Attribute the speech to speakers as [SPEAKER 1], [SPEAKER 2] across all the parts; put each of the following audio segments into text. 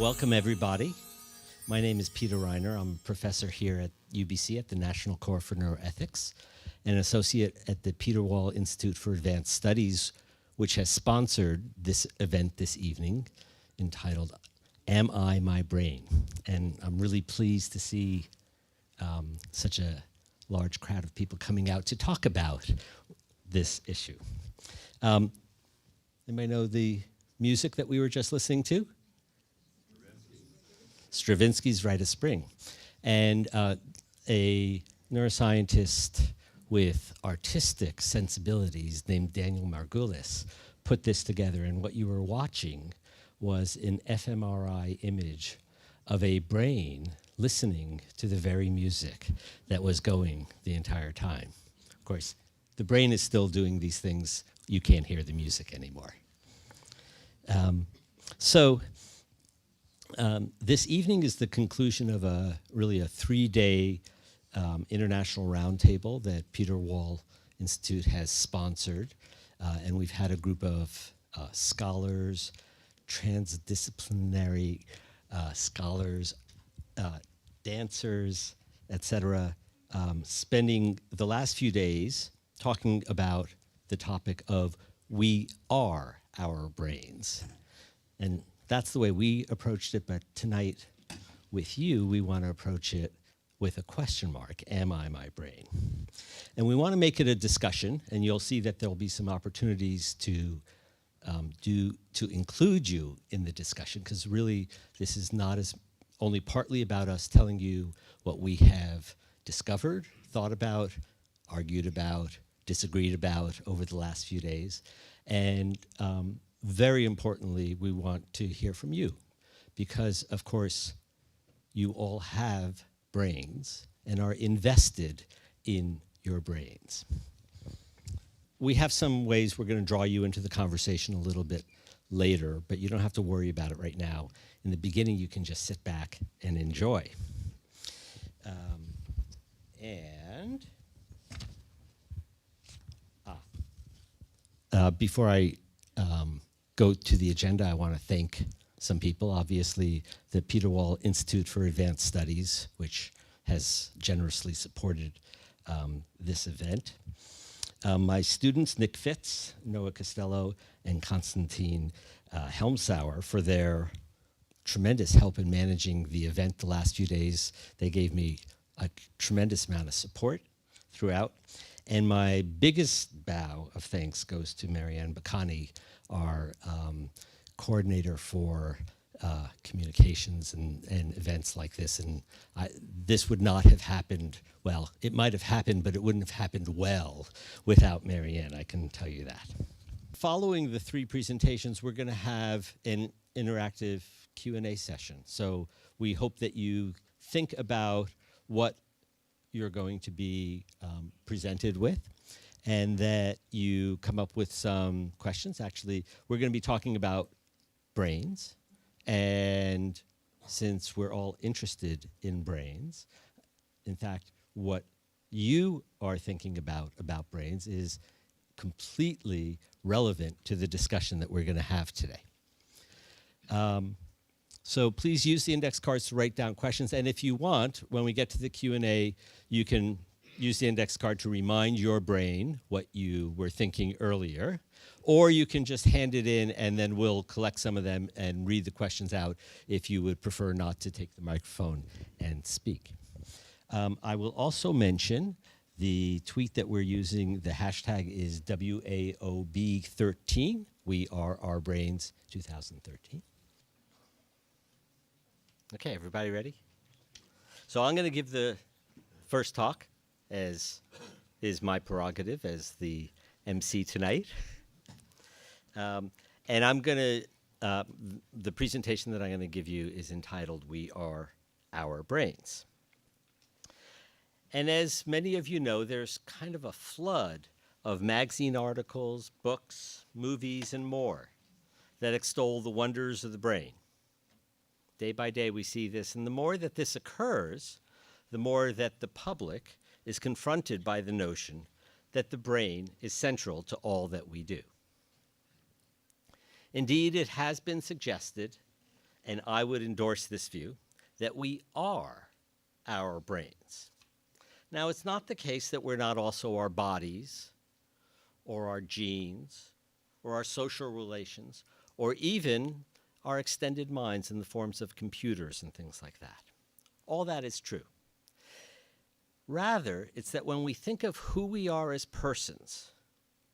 [SPEAKER 1] Welcome, everybody. My name is Peter Reiner. I'm a professor here at UBC at the National Core for Neuroethics and an associate at the Peter Wall Institute for Advanced Studies, which has sponsored this event this evening entitled, Am I My Brain? And I'm really pleased to see such a large crowd of people coming out to talk about this issue. Anybody know the music that we were just listening to? Stravinsky's Rite of Spring. And a neuroscientist with artistic sensibilities named Daniel Margulis put this together, and what you were watching was an fMRI image of a brain listening to the very music that was going the entire time. Of course, the brain is still doing these things. You can't hear the music anymore. This evening is the conclusion of really a 3-day international roundtable that Peter Wall Institute has sponsored. And we've had a group of scholars, transdisciplinary scholars, dancers, etc., spending the last few days talking about the topic of we are our brains. And that's the way we approached it, but tonight with you, we want to approach it with a question mark, am I my brain? And we want to make it a discussion, and you'll see that there'll be some opportunities to include you in the discussion, because really this is not as only partly about us telling you what we have discovered, thought about, argued about, disagreed about over the last few days. And very importantly, we want to hear from you because, of course, you all have brains and are invested in your brains. We have some ways we're going to draw you into the conversation a little bit later, but you don't have to worry about it right now. In the beginning, you can just sit back and enjoy. Before I go to the agenda, I want to thank some people. Obviously, the Peter Wall Institute for Advanced Studies, which has generously supported this event. My students, Nick Fitz, Noah Costello, and Konstantin Helmsauer, for their tremendous help in managing the event the last few days. They gave me a tremendous amount of support throughout. And my biggest bow of thanks goes to Marianne Bacani, our coordinator for communications and events like this. And this would not have happened, well, it might have happened, but it wouldn't have happened well without Marianne, I can tell you that. Following the 3 presentations, we're going to have an interactive Q&A session. So we hope that you think about what you're going to be presented with, and that you come up with some questions. Actually, we're going to be talking about brains, and since we're all interested in brains, in fact, what you are thinking about brains is completely relevant to the discussion that we're going to have today. So please use the index cards to write down questions, and if you want, when we get to the Q&A, you can use the index card to remind your brain what you were thinking earlier, or you can just hand it in and then we'll collect some of them and read the questions out if you would prefer not to take the microphone and speak. I will also mention the tweet that we're using. The hashtag is WAOB13, We Are Our Brains 2013. Okay, everybody ready? So I'm going to give the first talk, as is my prerogative as the MC tonight. And I'm going to, the presentation that I'm going to give you is entitled, We Are Our Brains. And as many of you know, there's kind of a flood of magazine articles, books, movies, and more that extol the wonders of the brain. Day by day we see this, and the more that this occurs, the more that the public is confronted by the notion that the brain is central to all that we do. Indeed, it has been suggested and I would endorse this view, that we are our brains. Now, it's not the case that we're not also our bodies, or our genes, or our social relations, or even our extended minds in the forms of computers and things like that. All that is true. Rather, it's that when we think of who we are as persons,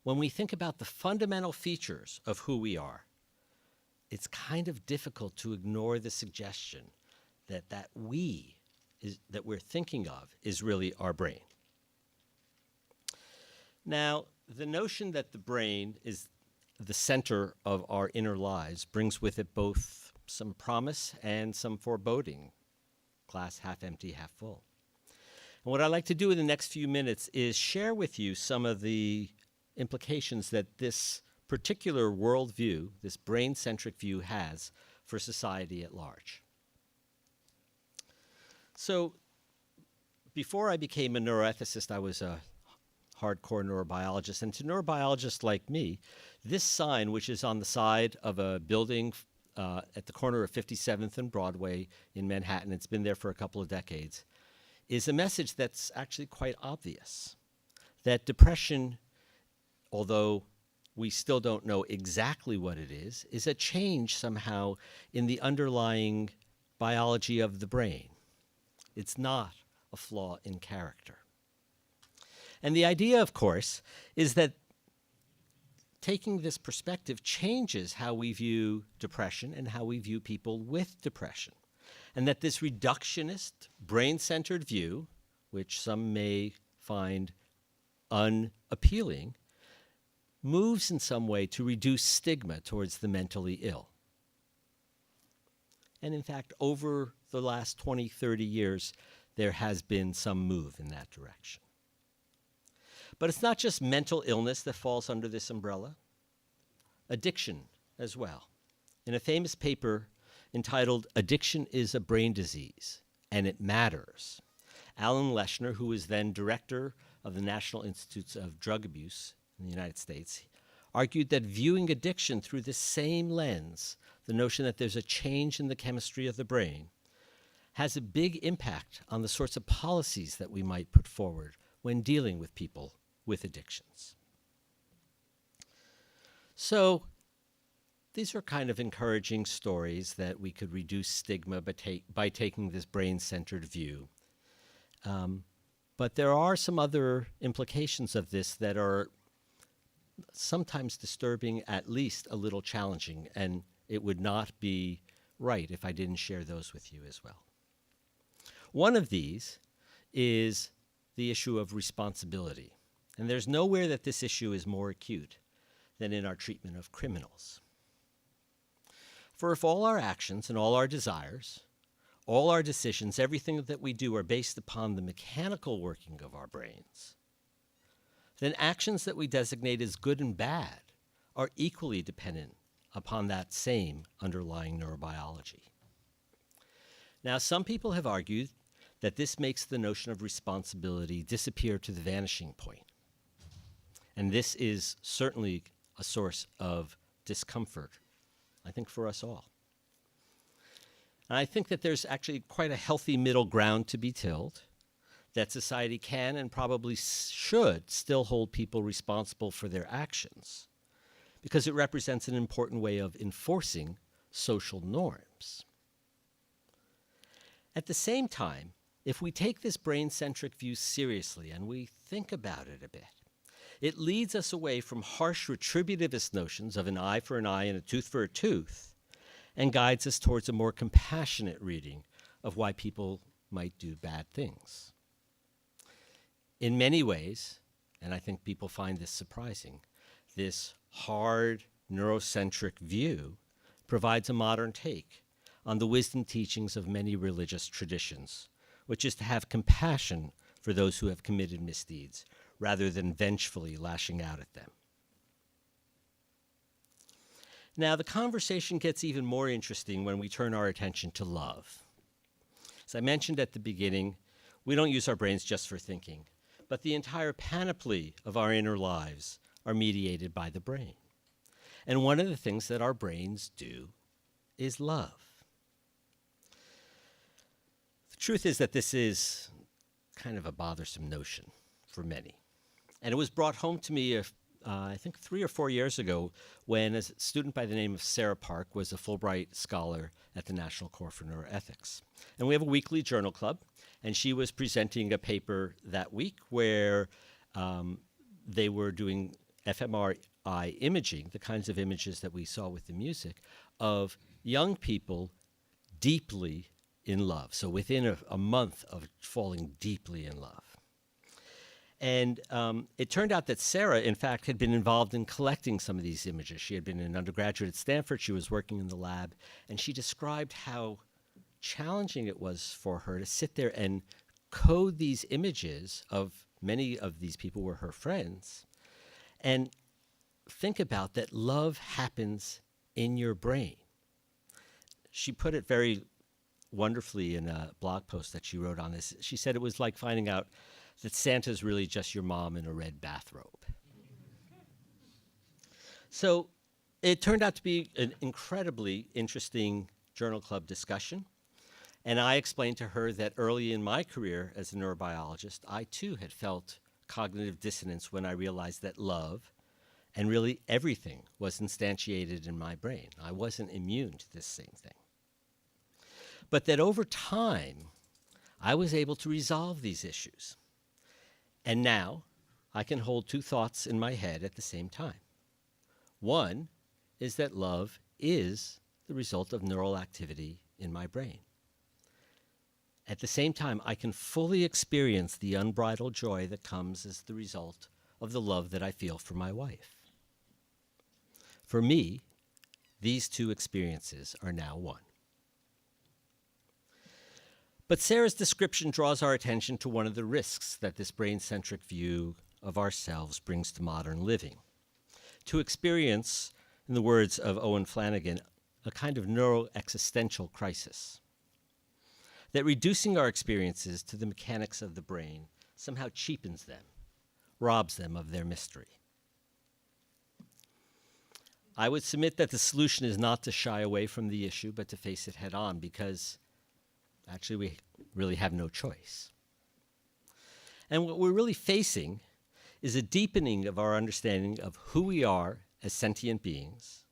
[SPEAKER 1] when we think about the fundamental features of who we are, it's kind of difficult to ignore the suggestion that that we're thinking of is really our brain. Now, the notion that the brain is the center of our inner lives brings with it both some promise and some foreboding, glass half empty, half full. And what I'd like to do in the next few minutes is share with you some of the implications that this particular worldview, this brain-centric view, has for society at large. So before I became a neuroethicist, I was a hardcore neurobiologist. And to neurobiologists like me, this sign, which is on the side of a building at the corner of 57th and Broadway in Manhattan, it's been there for a couple of decades, is a message that's actually quite obvious. That depression, although we still don't know exactly what it is a change somehow in the underlying biology of the brain. It's not a flaw in character. And the idea, of course, is that taking this perspective changes how we view depression and how we view people with depression. And that this reductionist, brain-centered view, which some may find unappealing, moves in some way to reduce stigma towards the mentally ill. And in fact, over the last 20, 30 years, there has been some move in that direction. But it's not just mental illness that falls under this umbrella. Addiction as well. In a famous paper entitled "Addiction is a Brain Disease, and It Matters," Alan Leshner, who was then director of the National Institutes of Drug Abuse in the United States, argued that viewing addiction through this same lens, the notion that there's a change in the chemistry of the brain, has a big impact on the sorts of policies that we might put forward when dealing with people with addictions. So these are kind of encouraging stories that we could reduce stigma by taking this brain-centered view. But there are some other implications of this that are sometimes disturbing, at least a little challenging, and it would not be right if I didn't share those with you as well. One of these is the issue of responsibility. And there's nowhere that this issue is more acute than in our treatment of criminals. For if all our actions and all our desires, all our decisions, everything that we do are based upon the mechanical working of our brains, then actions that we designate as good and bad are equally dependent upon that same underlying neurobiology. Now, some people have argued that this makes the notion of responsibility disappear to the vanishing point. And this is certainly a source of discomfort, I think, for us all. And I think that there's actually quite a healthy middle ground to be tilled, that society can and probably should still hold people responsible for their actions, because it represents an important way of enforcing social norms. At the same time, if we take this brain-centric view seriously and we think about it a bit, it leads us away from harsh retributivist notions of an eye for an eye and a tooth for a tooth, and guides us towards a more compassionate reading of why people might do bad things. In many ways, and I think people find this surprising, this hard neurocentric view provides a modern take on the wisdom teachings of many religious traditions, which is to have compassion for those who have committed misdeeds, rather than vengefully lashing out at them. Now, the conversation gets even more interesting when we turn our attention to love. As I mentioned at the beginning, we don't use our brains just for thinking, but the entire panoply of our inner lives are mediated by the brain. And one of the things that our brains do is love. Truth is that this is kind of a bothersome notion for many. And it was brought home to me, I think 3 or 4 years ago, when a student by the name of Sarah Park was a Fulbright scholar at the National Core for Neuroethics. And we have a weekly journal club, and she was presenting a paper that week where they were doing fMRI imaging, the kinds of images that we saw with the music, of young people deeply in love. So within a month of falling deeply in love. And it turned out that Sarah, in fact, had been involved in collecting some of these images. She had been an undergraduate at Stanford. She was working in the lab. And she described how challenging it was for her to sit there and code these images of many of these people were her friends. And think about that love happens in your brain. She put it very wonderfully in a blog post that she wrote on this. She said it was like finding out that Santa's really just your mom in a red bathrobe. So it turned out to be an incredibly interesting journal club discussion. And I explained to her that early in my career as a neurobiologist, I too had felt cognitive dissonance when I realized that love and really everything was instantiated in my brain. I wasn't immune to this same thing. But that over time, I was able to resolve these issues. And now I can hold two thoughts in my head at the same time. One is that love is the result of neural activity in my brain. At the same time, I can fully experience the unbridled joy that comes as the result of the love that I feel for my wife. For me, these two experiences are now one. But Sarah's description draws our attention to one of the risks that this brain-centric view of ourselves brings to modern living. To experience, in the words of Owen Flanagan, a kind of neuroexistential crisis. That reducing our experiences to the mechanics of the brain somehow cheapens them, robs them of their mystery. I would submit that the solution is not to shy away from the issue, but to face it head on, because actually we really have no choice. And what we're really facing is a deepening of our understanding of who we are as sentient beings.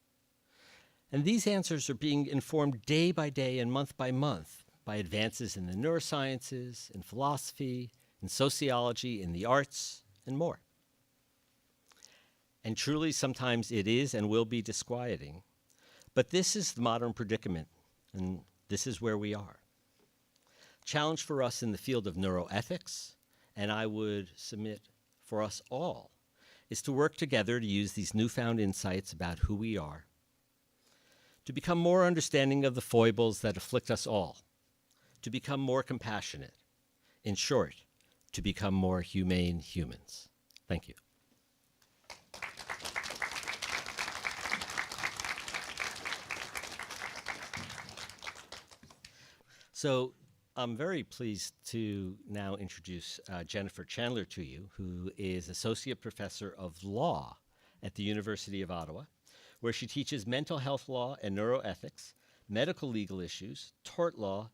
[SPEAKER 1] And these answers are being informed day by day and month by month by advances in the neurosciences, in philosophy, in sociology, in the arts, and more. And truly, sometimes it is and will be disquieting. But this is the modern predicament, and this is where we are. Challenge for us in the field of neuroethics, and I would submit for us all, is to work together to use these newfound insights about who we are, to become more understanding of the foibles that afflict us all, to become more compassionate, in short, to become more humane humans. Thank you. So I'm very pleased to now introduce Jennifer Chandler to you, who is Associate Professor of Law at the University of Ottawa, where she teaches mental health law and neuroethics, medical legal issues, tort law,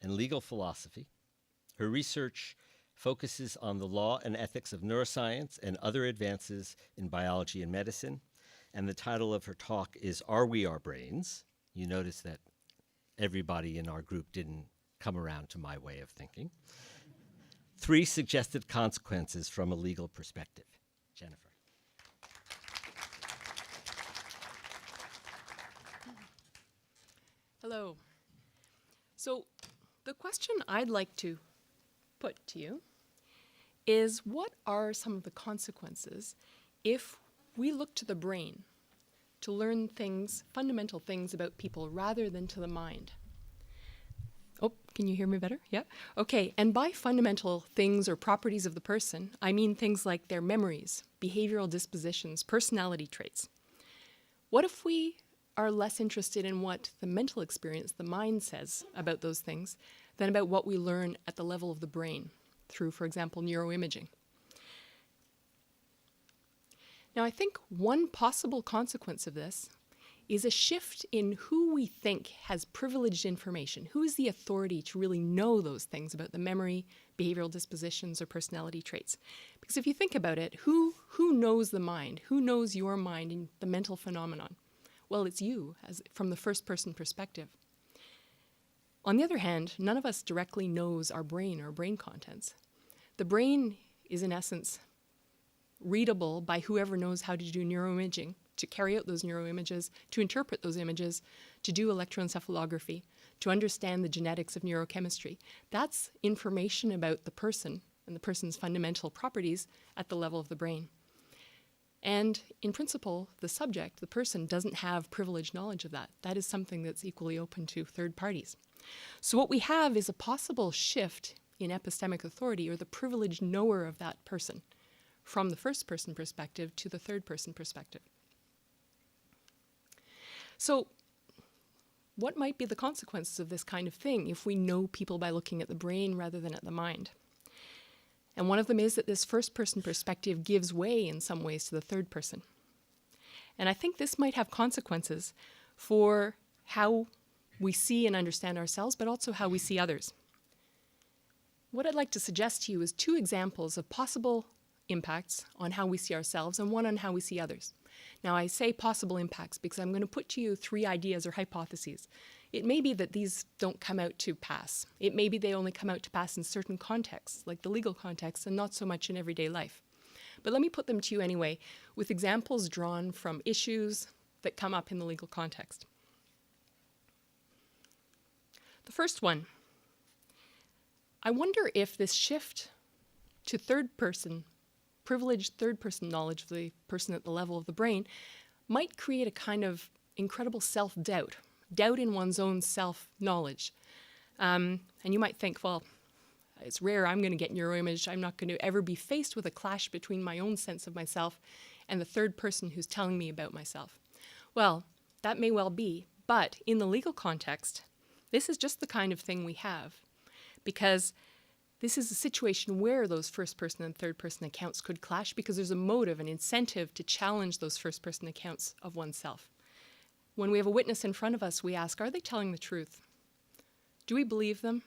[SPEAKER 1] and legal philosophy. Her research focuses on the law and ethics of neuroscience and other advances in biology and medicine. And the title of her talk is Are We Our Brains? You notice that everybody in our group didn't come around to my way of thinking. 3 suggested consequences from a legal perspective. Jennifer.
[SPEAKER 2] Hello. So the question I'd like to put to you is, what are some of the consequences if we look to the brain to learn things, fundamental things about people, rather than to the mind? Oh, can you hear me better? Yeah? Okay, and by fundamental things or properties of the person, I mean things like their memories, behavioral dispositions, personality traits. What if we are less interested in what the mental experience, the mind, says about those things than about what we learn at the level of the brain through, for example, neuroimaging? Now, I think one possible consequence of this is a shift in who we think has privileged information. Who is the authority to really know those things about the memory, behavioral dispositions, or personality traits? Because if you think about it, who knows the mind? Who knows your mind and the mental phenomenon? Well, it's you, from the first person perspective. On the other hand, none of us directly knows our brain or brain contents. The brain is, in essence, readable by whoever knows how to do neuroimaging, to carry out those neuroimages, to interpret those images, to do electroencephalography, to understand the genetics of neurochemistry. That's information about the person and the person's fundamental properties at the level of the brain. And in principle, the subject, the person, doesn't have privileged knowledge of that. That is something that's equally open to third parties. So what we have is a possible shift in epistemic authority, or the privileged knower of that person, from the first person perspective to the third person perspective. So what might be the consequences of this kind of thing if we know people by looking at the brain rather than at the mind? And one of them is that this first person perspective gives way in some ways to the third person. And I think this might have consequences for how we see and understand ourselves, but also how we see others. What I'd like to suggest to you is 2 examples of possible impacts on how we see ourselves and one on how we see others. Now, I say possible impacts because I'm going to put to you 3 ideas or hypotheses. It may be that these don't come out to pass. It may be they only come out to pass in certain contexts, like the legal context, and not so much in everyday life. But let me put them to you anyway, with examples drawn from issues that come up in the legal context. The first one, I wonder if this shift to third person, privileged third person knowledge of the person at the level of the brain, might create a kind of incredible self-doubt, doubt in one's own self-knowledge. And you might think, well, it's rare I'm going to get neuroimaged. I'm not going to ever be faced with a clash between my own sense of myself and the third person who's telling me about myself. Well, that may well be, but in the legal context, this is just the kind of thing we have, because this is a situation where those first person and third person accounts could clash because there's a motive, an incentive to challenge those first person accounts of oneself. When we have a witness in front of us, we ask, are they telling the truth? Do we believe them?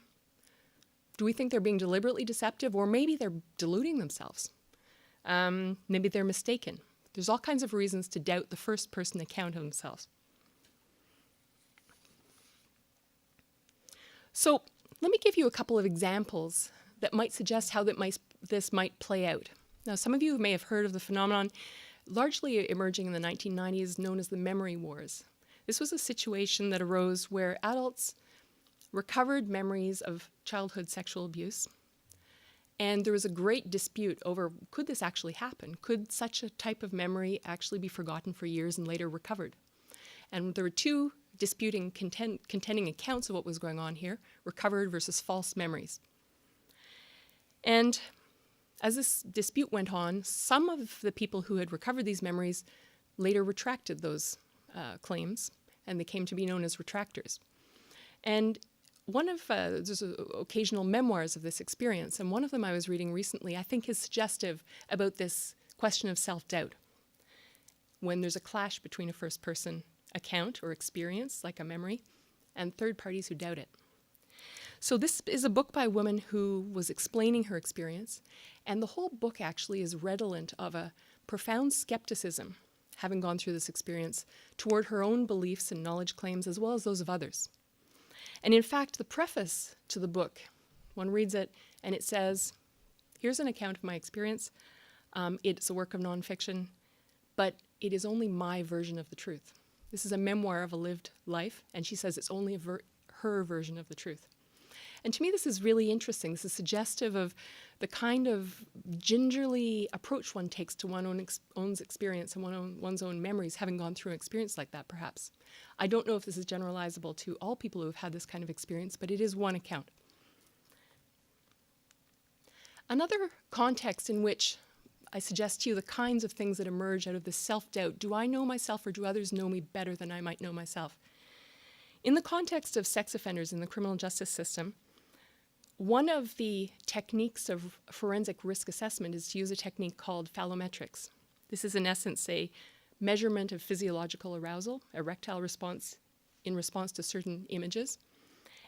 [SPEAKER 2] Do we think they're being deliberately deceptive, or maybe they're deluding themselves? Maybe they're mistaken. There's all kinds of reasons to doubt the first person account of themselves. So let me give you a couple of examples that might suggest how this might play out. Now, some of you may have heard of the phenomenon largely emerging in the 1990s known as the memory wars. This was a situation that arose where adults recovered memories of childhood sexual abuse, and there was a great dispute over, could this actually happen? Could such a type of memory actually be forgotten for years and later recovered? And there were 2 disputing, contending accounts of what was going on here, recovered versus false memories. And as this dispute went on, some of the people who had recovered these memories later retracted those claims, and they came to be known as retractors. And there's occasional memoirs of this experience, and one of them I was reading recently I think is suggestive about this question of self-doubt. When there's a clash between a first-person account or experience, like a memory, and third parties who doubt it. So this is a book by a woman who was explaining her experience, and the whole book actually is redolent of a profound skepticism, having gone through this experience, toward her own beliefs and knowledge claims as well as those of others. And in fact, the preface to the book, one reads it and it says, here's an account of my experience. It's a work of nonfiction, but it is only my version of the truth. This is a memoir of a lived life, and she says it's only her version of the truth. And to me, this is really interesting. This is suggestive of the kind of gingerly approach one takes to one's own experience and one's own memories, having gone through an experience like that, perhaps. I don't know if this is generalizable to all people who have had this kind of experience, but it is one account. Another context in which I suggest to you the kinds of things that emerge out of this self-doubt. Do I know myself, or do others know me better than I might know myself? In the context of sex offenders in the criminal justice system, one of the techniques of forensic risk assessment is to use a technique called phallometrics. This is in essence a measurement of physiological arousal, erectile response in response to certain images,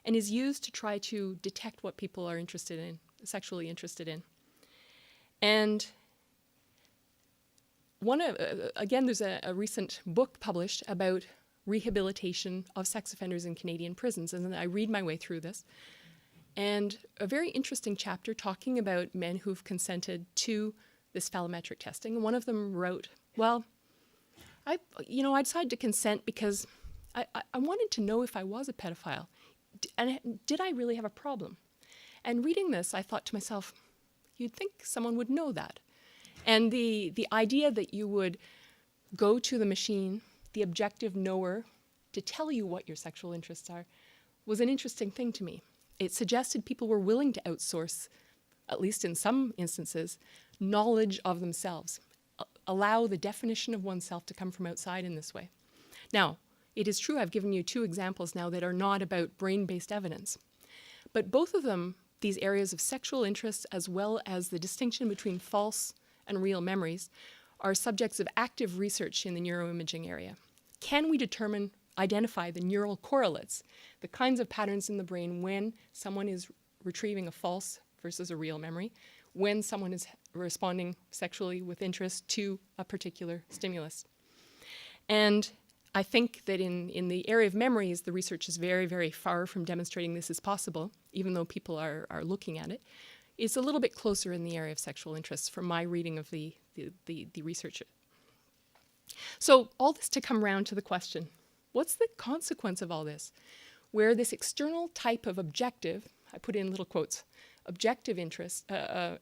[SPEAKER 2] and is used to try to detect what people are interested in, sexually interested in. And again, there's a recent book published about rehabilitation of sex offenders in Canadian prisons, and then I read my way through this. And a very interesting chapter talking about men who've consented to this phallometric testing. And one of them wrote, well, I decided to consent because I wanted to know if I was a pedophile. And did I really have a problem? And reading this, I thought to myself, you'd think someone would know that. And the idea that you would go to the machine, the objective knower, to tell you what your sexual interests are, was an interesting thing to me. It suggested people were willing to outsource, at least in some instances, knowledge of themselves. Allow the definition of oneself to come from outside in this way. Now, it is true I've given you two examples now that are not about brain-based evidence. But both of them, these areas of sexual interest as well as the distinction between false and real memories, are subjects of active research in the neuroimaging area. Can we identify the neural correlates, the kinds of patterns in the brain when someone is retrieving a false versus a real memory, when someone is responding sexually with interest to a particular stimulus? And I think that in the area of memories, the research is very, very far from demonstrating this is possible, even though people are looking at it. It's a little bit closer in the area of sexual interests from my reading of the research. So all this to come round to the question, what's the consequence of all this? Where this external type of objective, I put in little quotes, objective interest,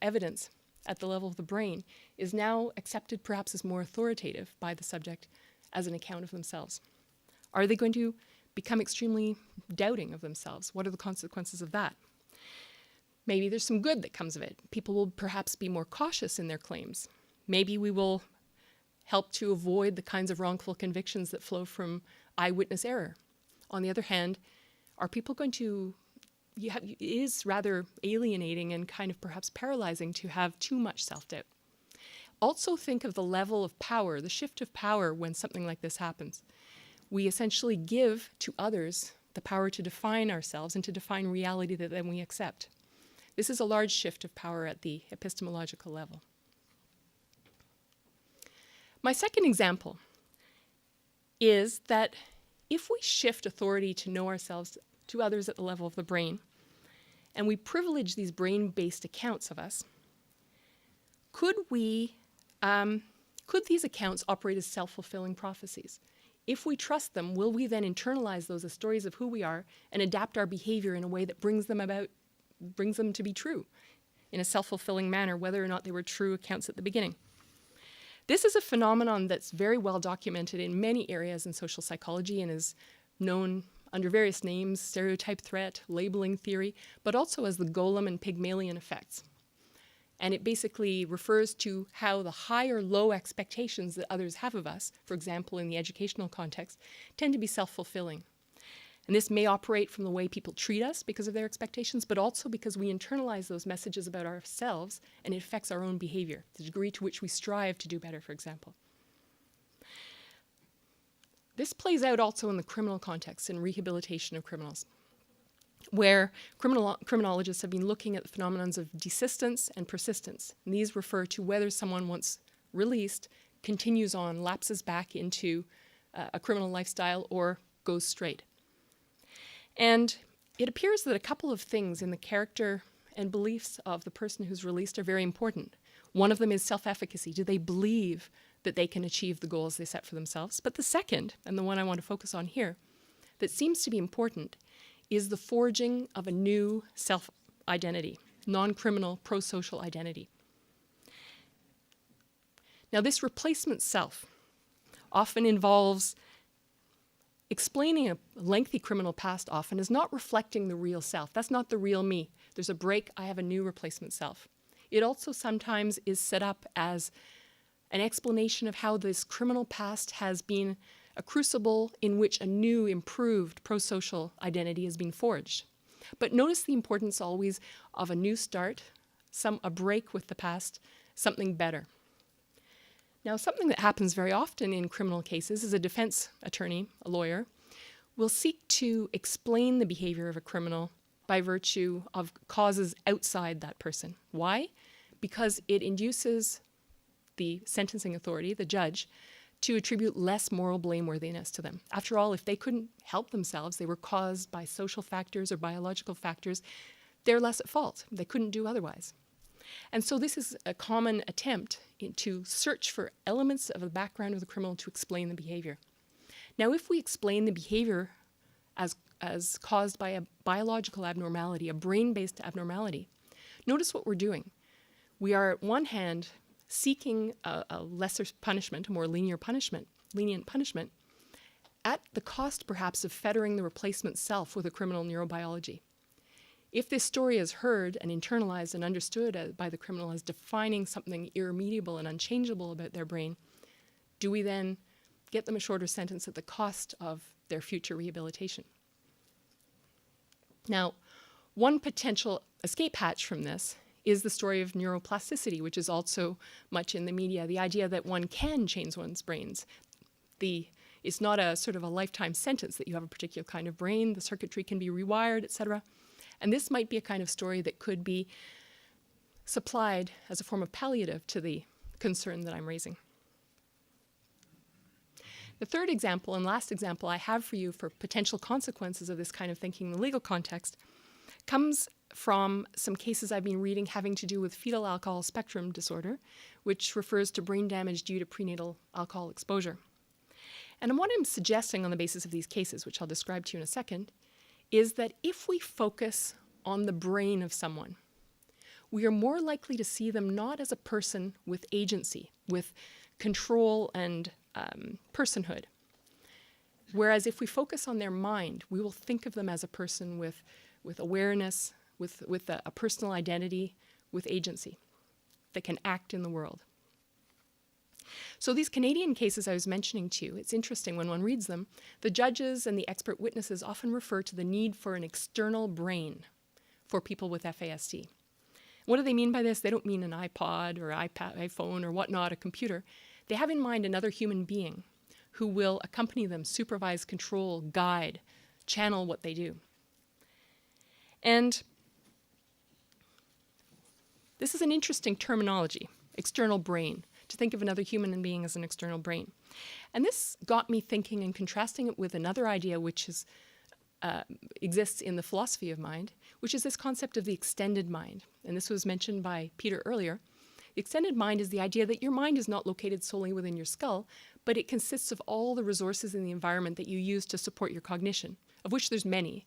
[SPEAKER 2] evidence at the level of the brain is now accepted perhaps as more authoritative by the subject as an account of themselves. Are they going to become extremely doubting of themselves? What are the consequences of that? Maybe there's some good that comes of it. People will perhaps be more cautious in their claims. Maybe we will help to avoid the kinds of wrongful convictions that flow from eyewitness error. On the other hand, are people going to, it is rather alienating and kind of perhaps paralyzing to have too much self-doubt. Also think of the level of power, the shift of power when something like this happens. We essentially give to others the power to define ourselves and to define reality that then we accept. This is a large shift of power at the epistemological level. My second example is that if we shift authority to know ourselves to others at the level of the brain, and we privilege these brain-based accounts of us, could these accounts operate as self-fulfilling prophecies? If we trust them, will we then internalize those as stories of who we are and adapt our behavior in a way that brings them to be true in a self-fulfilling manner, whether or not they were true accounts at the beginning? This is a phenomenon that's very well documented in many areas in social psychology and is known under various names, stereotype threat, labeling theory, but also as the Golem and Pygmalion effects. And it basically refers to how the high or low expectations that others have of us, for example, in the educational context, tend to be self-fulfilling. And this may operate from the way people treat us because of their expectations, but also because we internalize those messages about ourselves and it affects our own behavior, the degree to which we strive to do better, for example. This plays out also in the criminal context in rehabilitation of criminals, where criminologists have been looking at the phenomena of desistance and persistence. And these refer to whether someone, once released, continues on, lapses back into a criminal lifestyle or goes straight. And it appears that a couple of things in the character and beliefs of the person who's released are very important. One of them is self-efficacy. Do they believe that they can achieve the goals they set for themselves? But the second, and the one I want to focus on here, that seems to be important, is the forging of a new self-identity, non-criminal, pro-social identity. Now, this replacement self often involves explaining a lengthy criminal past often as not reflecting the real self. That's not the real me. There's a break, I have a new replacement self. It also sometimes is set up as an explanation of how this criminal past has been a crucible in which a new, improved, pro-social identity has been forged. But notice the importance always of a new start, a break with the past, something better. Now, something that happens very often in criminal cases is a defense attorney, a lawyer, will seek to explain the behavior of a criminal by virtue of causes outside that person. Why? Because it induces the sentencing authority, the judge, to attribute less moral blameworthiness to them. After all, if they couldn't help themselves, they were caused by social factors or biological factors, they're less at fault. They couldn't do otherwise. And so this is a common attempt to search for elements of the background of the criminal to explain the behavior. Now, if we explain the behavior as caused by a biological abnormality, a brain-based abnormality, notice what we're doing. We are, at one hand, seeking a lesser punishment, a more lenient punishment, at the cost, perhaps, of fettering the replacement self with a criminal neurobiology. If this story is heard and internalized and understood by the criminal as defining something irremediable and unchangeable about their brain, do we then get them a shorter sentence at the cost of their future rehabilitation? Now, one potential escape hatch from this is the story of neuroplasticity, which is also much in the media, the idea that one can change one's brains. It's not a sort of a lifetime sentence that you have a particular kind of brain, the circuitry can be rewired, etc. And this might be a kind of story that could be supplied as a form of palliative to the concern that I'm raising. The third example and last example I have for you for potential consequences of this kind of thinking in the legal context comes from some cases I've been reading having to do with fetal alcohol spectrum disorder, which refers to brain damage due to prenatal alcohol exposure. And what I'm suggesting on the basis of these cases, which I'll describe to you in a second, is that if we focus on the brain of someone, we are more likely to see them not as a person with agency, with control and personhood. Whereas if we focus on their mind, we will think of them as a person with awareness, with a personal identity, with agency, that can act in the world. So these Canadian cases I was mentioning to you, it's interesting when one reads them, the judges and the expert witnesses often refer to the need for an external brain for people with FASD. What do they mean by this? They don't mean an iPod or iPhone or whatnot, a computer. They have in mind another human being who will accompany them, supervise, control, guide, channel what they do. And this is an interesting terminology, external brain, to think of another human being as an external brain. And this got me thinking and contrasting it with another idea which exists in the philosophy of mind, which is this concept of the extended mind. And this was mentioned by Peter earlier. The extended mind is the idea that your mind is not located solely within your skull, but it consists of all the resources in the environment that you use to support your cognition, of which there's many.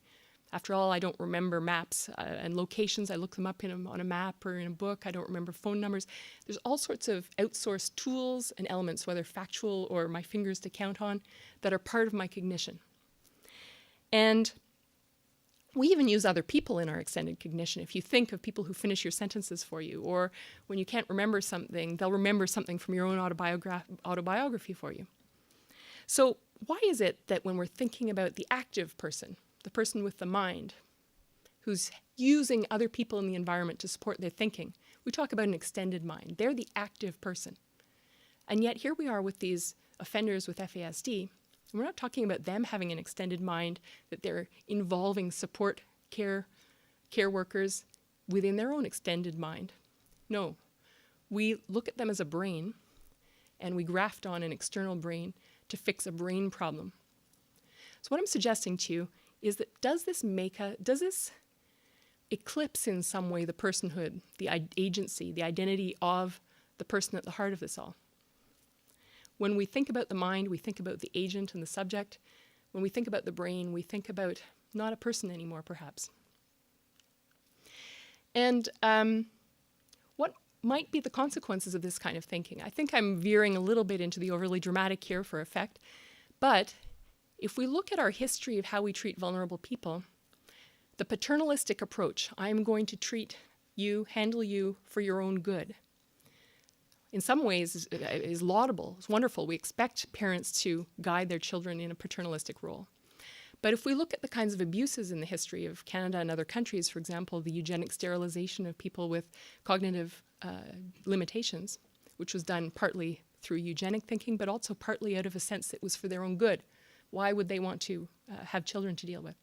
[SPEAKER 2] After all, I don't remember maps and locations. I look them up on a map or in a book. I don't remember phone numbers. There's all sorts of outsourced tools and elements, whether factual or my fingers to count on, that are part of my cognition. And we even use other people in our extended cognition. If you think of people who finish your sentences for you, or when you can't remember something, they'll remember something from your own autobiography for you. So why is it that when we're thinking about the active person, the person with the mind, who's using other people in the environment to support their thinking, we talk about an extended mind? They're the active person. And yet here we are with these offenders with FASD. We're not talking about them having an extended mind, that they're involving support care workers within their own extended mind. No, we look at them as a brain and we graft on an external brain to fix a brain problem. So what I'm suggesting to you is that does this eclipse in some way the personhood, the agency, the identity of the person at the heart of this all? When we think about the mind, we think about the agent and the subject. When we think about the brain, we think about not a person anymore, perhaps. And what might be the consequences of this kind of thinking? I think I'm veering a little bit into the overly dramatic here for effect, but if we look at our history of how we treat vulnerable people, the paternalistic approach, I'm going to treat you, handle you for your own good, in some ways is laudable, it's wonderful. We expect parents to guide their children in a paternalistic role. But if we look at the kinds of abuses in the history of Canada and other countries, for example, the eugenic sterilization of people with cognitive limitations, which was done partly through eugenic thinking, but also partly out of a sense that it was for their own good. Why would they want to have children to deal with?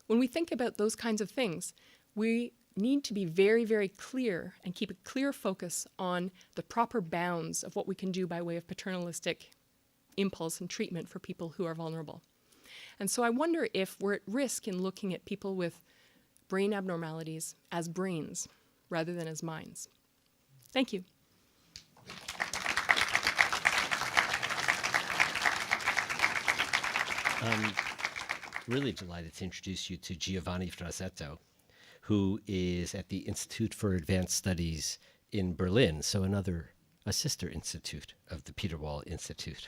[SPEAKER 2] When we think about those kinds of things, we need to be very, very clear and keep a clear focus on the proper bounds of what we can do by way of paternalistic impulse and treatment for people who are vulnerable. And so I wonder if we're at risk in looking at people with brain abnormalities as brains rather than as minds. Thank you.
[SPEAKER 1] Really delighted to introduce you to Giovanni Frasetto, who is at the Institute for Advanced Studies in Berlin, so a sister institute of the Peter Wall Institute.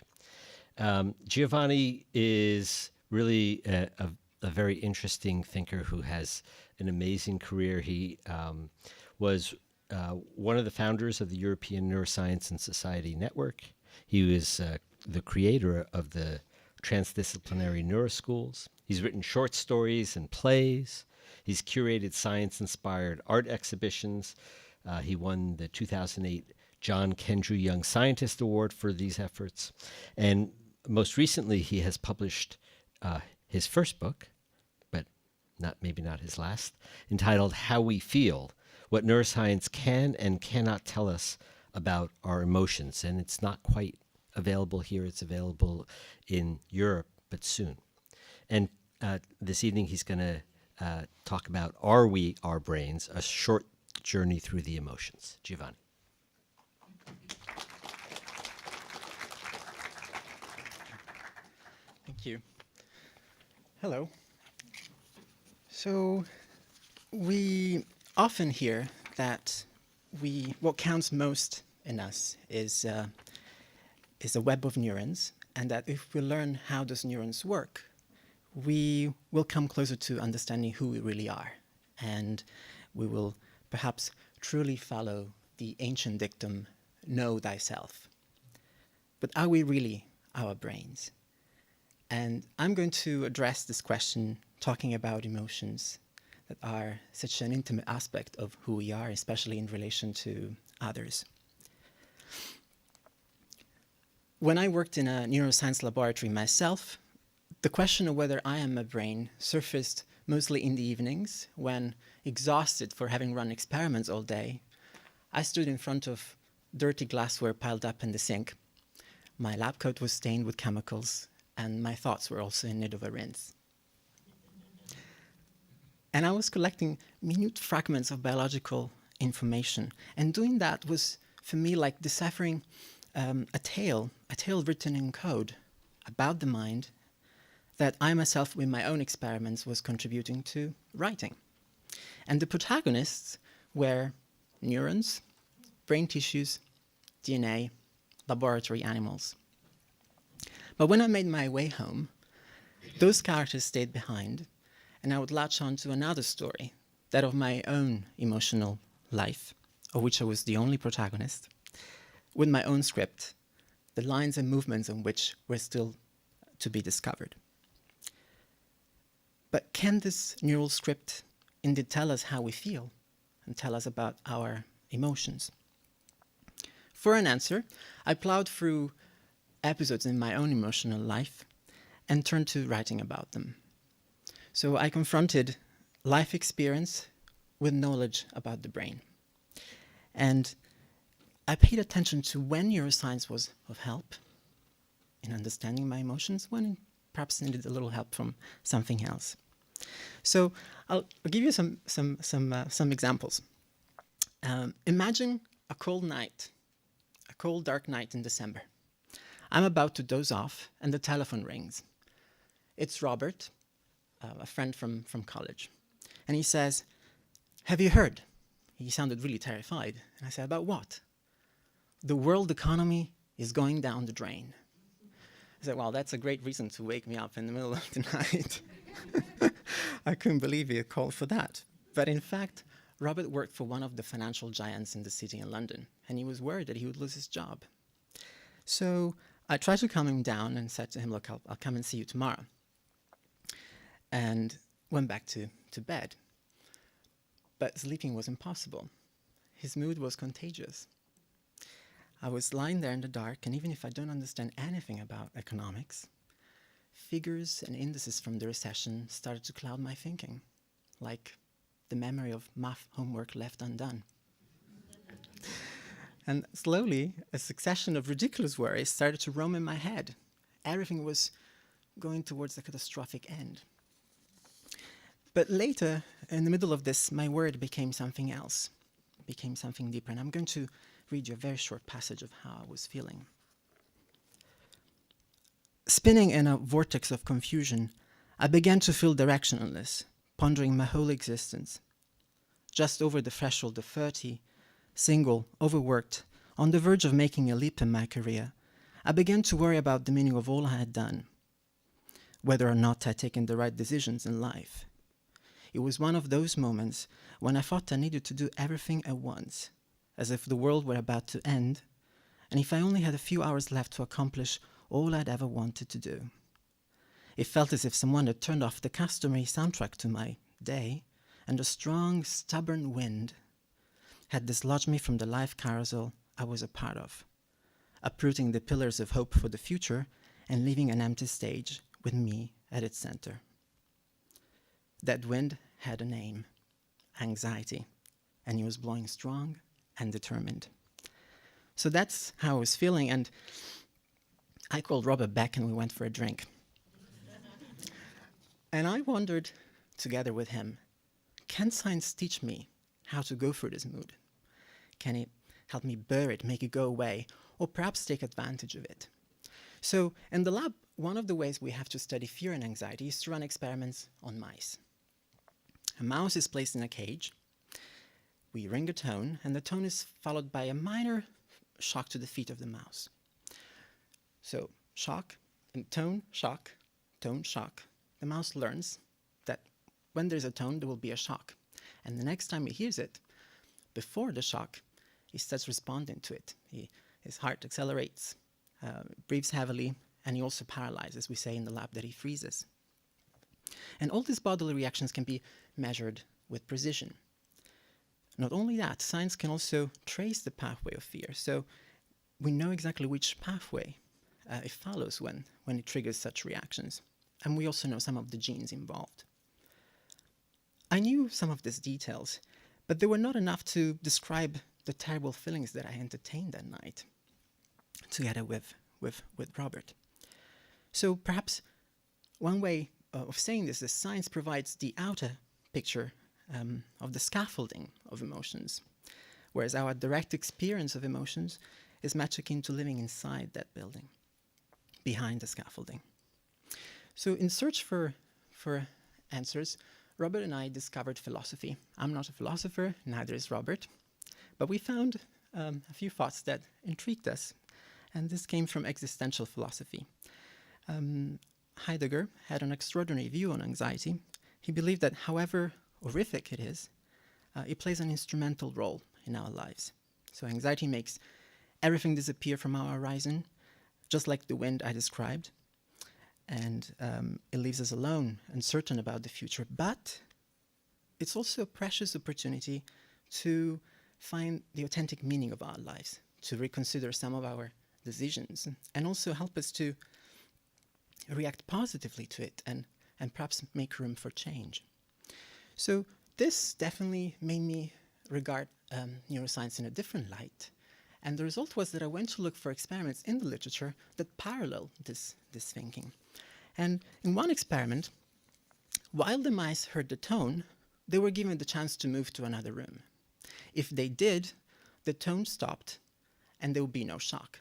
[SPEAKER 1] Giovanni is really a very interesting thinker who has an amazing career. He was one of the founders of the European Neuroscience and Society Network. He was the creator of the Transdisciplinary Neuroschools. He's written short stories and plays. He's curated science-inspired art exhibitions. He won the 2008 John Kendrew Young Scientist Award for these efforts. And most recently, he has published his first book, but maybe not his last, entitled How We Feel, What Neuroscience Can and Cannot Tell Us About Our Emotions. And it's not quite available here. It's available in Europe, but soon. And this evening, he's going to talk about Are We Our Brains? A Short Journey Through the Emotions. Giovanni.
[SPEAKER 3] Thank you. Hello. So we often hear that what counts most in us is a web of neurons, and that if we learn how those neurons work, we will come closer to understanding who we really are, and we will perhaps truly follow the ancient dictum, know thyself. But are we really our brains? And I'm going to address this question talking about emotions that are such an intimate aspect of who we are, especially in relation to others. When I worked in a neuroscience laboratory myself, the question of whether I am a brain surfaced mostly in the evenings when, exhausted for having run experiments all day, I stood in front of dirty glassware piled up in the sink. My lab coat was stained with chemicals, and my thoughts were also in need of a rinse. And I was collecting minute fragments of biological information, and doing that was, for me, like deciphering a tale written in code about the mind that I myself, with my own experiments, was contributing to writing. And the protagonists were neurons, brain tissues, DNA, laboratory animals. But when I made my way home, those characters stayed behind, and I would latch on to another story, that of my own emotional life, of which I was the only protagonist, with my own script, the lines and movements on which were still to be discovered. But can this neural script indeed tell us how we feel and tell us about our emotions? For an answer, I plowed through episodes in my own emotional life and turned to writing about them. So I confronted life experience with knowledge about the brain. And I paid attention to when neuroscience was of help in understanding my emotions, when perhaps needed a little help from something else. So I'll give you some examples. Imagine a cold night, a cold, dark night in December. I'm about to doze off, and the telephone rings. It's Robert, a friend from college. And he says, "Have you heard?" He sounded really terrified. And I said, "About what?" "The world economy is going down the drain." I said, "Well, that's a great reason to wake me up in the middle of the night." I couldn't believe he had called for that. But in fact, Robert worked for one of the financial giants in the city in London, and he was worried that he would lose his job. So I tried to calm him down and said to him, "Look, I'll come and see you tomorrow." And went back to bed. But sleeping was impossible. His mood was contagious. I was lying there in the dark, and even if I don't understand anything about economics, figures and indices from the recession started to cloud my thinking, like the memory of math homework left undone. And slowly, a succession of ridiculous worries started to roam in my head. Everything was going towards a catastrophic end. But later, in the middle of this, my word became something else, became something deeper. And I'm going to read you a very short passage of how I was feeling. Spinning in a vortex of confusion, I began to feel directionless, pondering my whole existence. Just over the threshold of 30, single, overworked, on the verge of making a leap in my career, I began to worry about the meaning of all I had done, whether or not I'd taken the right decisions in life. It was one of those moments when I thought I needed to do everything at once, as if the world were about to end, and if I only had a few hours left to accomplish all I'd ever wanted to do. It felt as if someone had turned off the customary soundtrack to my day, and a strong, stubborn wind had dislodged me from the life carousel I was a part of, uprooting the pillars of hope for the future and leaving an empty stage with me at its center. That wind had a name, anxiety, and he was blowing strong and determined. So that's how I was feeling, and I called Robert back and we went for a drink. And I wondered, together with him, can science teach me how to go through this mood? Can it help me bear it, make it go away, or perhaps take advantage of it? So in the lab, one of the ways we have to study fear and anxiety is to run experiments on mice. A mouse is placed in a cage. We ring a tone, and the tone is followed by a minor shock to the feet of the mouse. So shock, and tone, shock, tone, shock. The mouse learns that when there's a tone, there will be a shock. And the next time he hears it, before the shock, he starts responding to it. His heart accelerates, breathes heavily, and he also paralyzes. We say in the lab that he freezes. And all these bodily reactions can be measured with precision. Not only that, science can also trace the pathway of fear. So we know exactly which pathway it follows when it triggers such reactions. And we also know some of the genes involved. I knew some of these details, but they were not enough to describe the terrible feelings that I entertained that night, together with Robert. So perhaps one way of saying this is science provides the outer picture of the scaffolding of emotions, whereas our direct experience of emotions is much akin to living inside that building, behind the scaffolding. So in search for answers, Robert and I discovered philosophy. I'm not a philosopher, neither is Robert, but we found a few thoughts that intrigued us, and this came from existential philosophy. Heidegger had an extraordinary view on anxiety. He believed that however horrific it is, it plays an instrumental role in our lives. So anxiety makes everything disappear from our horizon, just like the wind I described, and it leaves us alone, uncertain about the future. But it's also a precious opportunity to find the authentic meaning of our lives, to reconsider some of our decisions, and also help us to react positively to it and perhaps make room for change. So this definitely made me regard neuroscience in a different light. And the result was that I went to look for experiments in the literature that parallel this thinking. And in one experiment, while the mice heard the tone, they were given the chance to move to another room. If they did, the tone stopped and there would be no shock.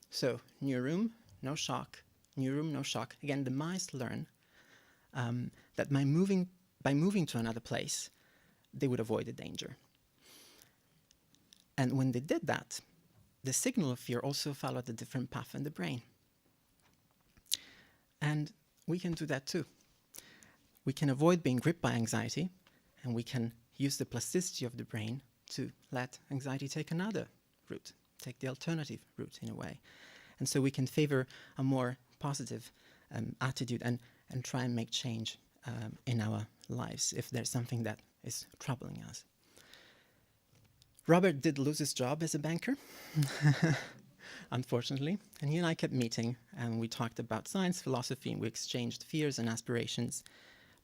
[SPEAKER 3] So new room, no shock, new room, no shock. Again, the mice learn that by moving to another place, they would avoid the danger. And when they did that, the signal of fear also followed a different path in the brain. And we can do that too. We can avoid being gripped by anxiety, and we can use the plasticity of the brain to let anxiety take another route, take the alternative route in a way. And so we can favor a more positive attitude and try and make change in our lives if there's something that is troubling us. Robert did lose his job as a banker, unfortunately, and he and I kept meeting, and we talked about science, philosophy, and we exchanged fears and aspirations.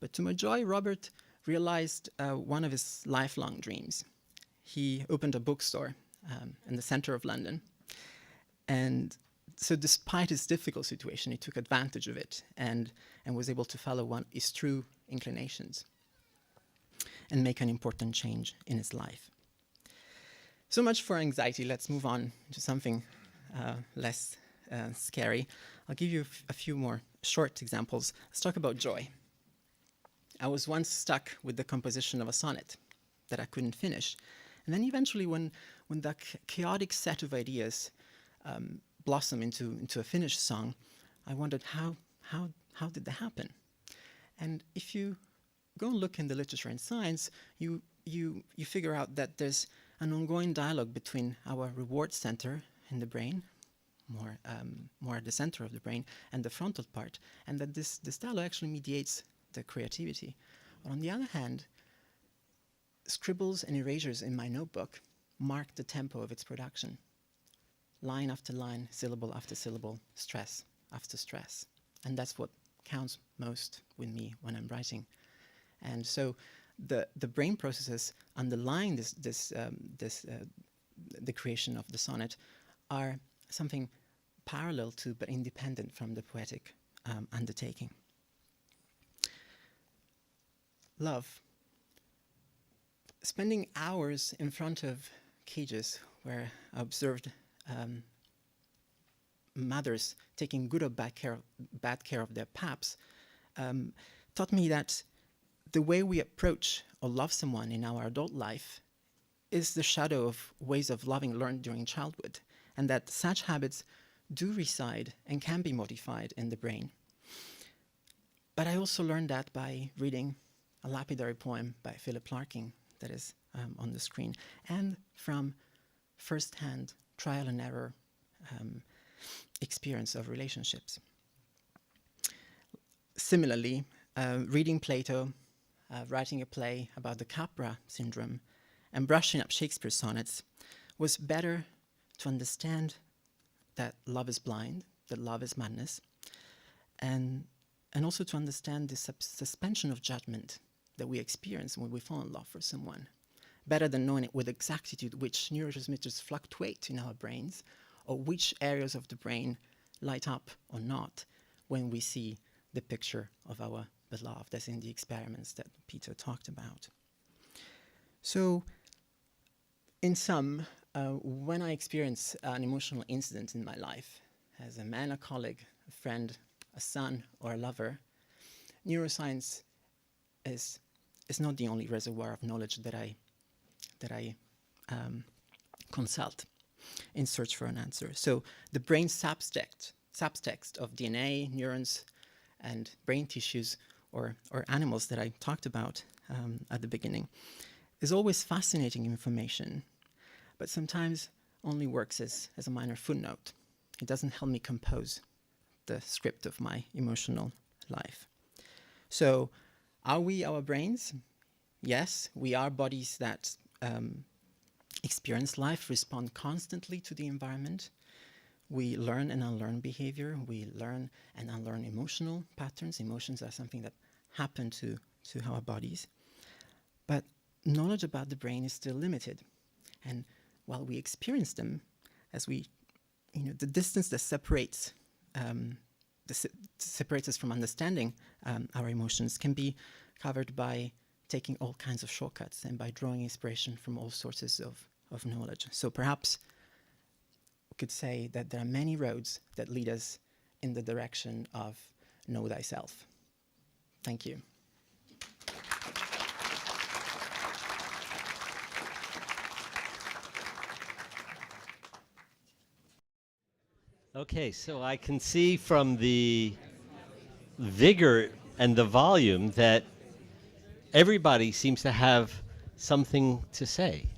[SPEAKER 3] But to my joy, Robert realized one of his lifelong dreams. He opened a bookstore in the center of London. And so despite his difficult situation, he took advantage of it and was able to follow his true inclinations and make an important change in his life. So much for anxiety. Let's move on to something less scary. I'll give you a few more short examples. Let's talk about joy. I was once stuck with the composition of a sonnet that I couldn't finish. And then eventually when that chaotic set of ideas blossom into a finished song, I wondered how did that happen? And if you go and look in the literature and science, you figure out that there's an ongoing dialogue between our reward center in the brain, more at the center of the brain, and the frontal part, and that this dialogue actually mediates the creativity. But on the other hand, scribbles and erasures in my notebook mark the tempo of its production. Line after line, syllable after syllable, stress after stress. And that's what counts most with me when I'm writing. And so the brain processes underlying the creation of the sonnet are something parallel to but independent from the poetic undertaking. Love. Spending hours in front of cages where I observed mothers taking good or bad care of their pups taught me that the way we approach or love someone in our adult life is the shadow of ways of loving learned during childhood, and that such habits do reside and can be modified in the brain. But I also learned that by reading a lapidary poem by Philip Larkin that is on the screen, and from first-hand trial and error experience of relationships. Similarly, reading Plato, writing a play about the Capra syndrome, and brushing up Shakespeare's sonnets was better to understand that love is blind, that love is madness, and also to understand the suspension of judgment that we experience when we fall in love for someone, better than knowing it with exactitude which neurotransmitters fluctuate in our brains, or which areas of the brain light up or not when we see the picture of our beloved, as in the experiments that Peter talked about. So, in sum, when I experience an emotional incident in my life, as a man, a colleague, a friend, a son, or a lover, neuroscience is not the only reservoir of knowledge that I consult in search for an answer. So the brain subtext of DNA, neurons, and brain tissues, or animals that I talked about at the beginning, is always fascinating information, but sometimes only works as a minor footnote. It doesn't help me compose the script of my emotional life. So, are we our brains? Yes, we are bodies that experience life, respond constantly to the environment. We learn and unlearn behavior. We learn and unlearn emotional patterns. Emotions are something that happen to our bodies. But knowledge about the brain is still limited. And while we experience them, the distance that separates us from understanding our emotions can be covered by taking all kinds of shortcuts and by drawing inspiration from all sources of knowledge. So perhaps we could say that there are many roads that lead us in the direction of know thyself. Thank you.
[SPEAKER 1] Okay, so I can see from the vigor and the volume that everybody seems to have something to say.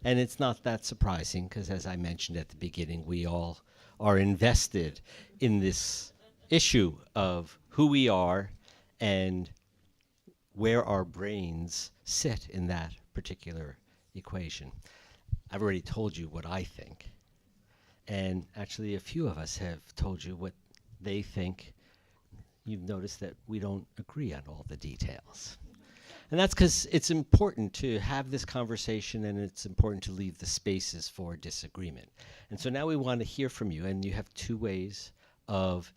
[SPEAKER 1] And it's not that surprising because, as I mentioned at the beginning, we all are invested in this issue of who we are and where our brains sit in that particular equation. I've already told you what I think. And actually, a few of us have told you what they think. You've noticed that we don't agree on all the details. And that's because it's important to have this conversation, and it's important to leave the spaces for disagreement. And so now we want to hear from you, and you have two ways of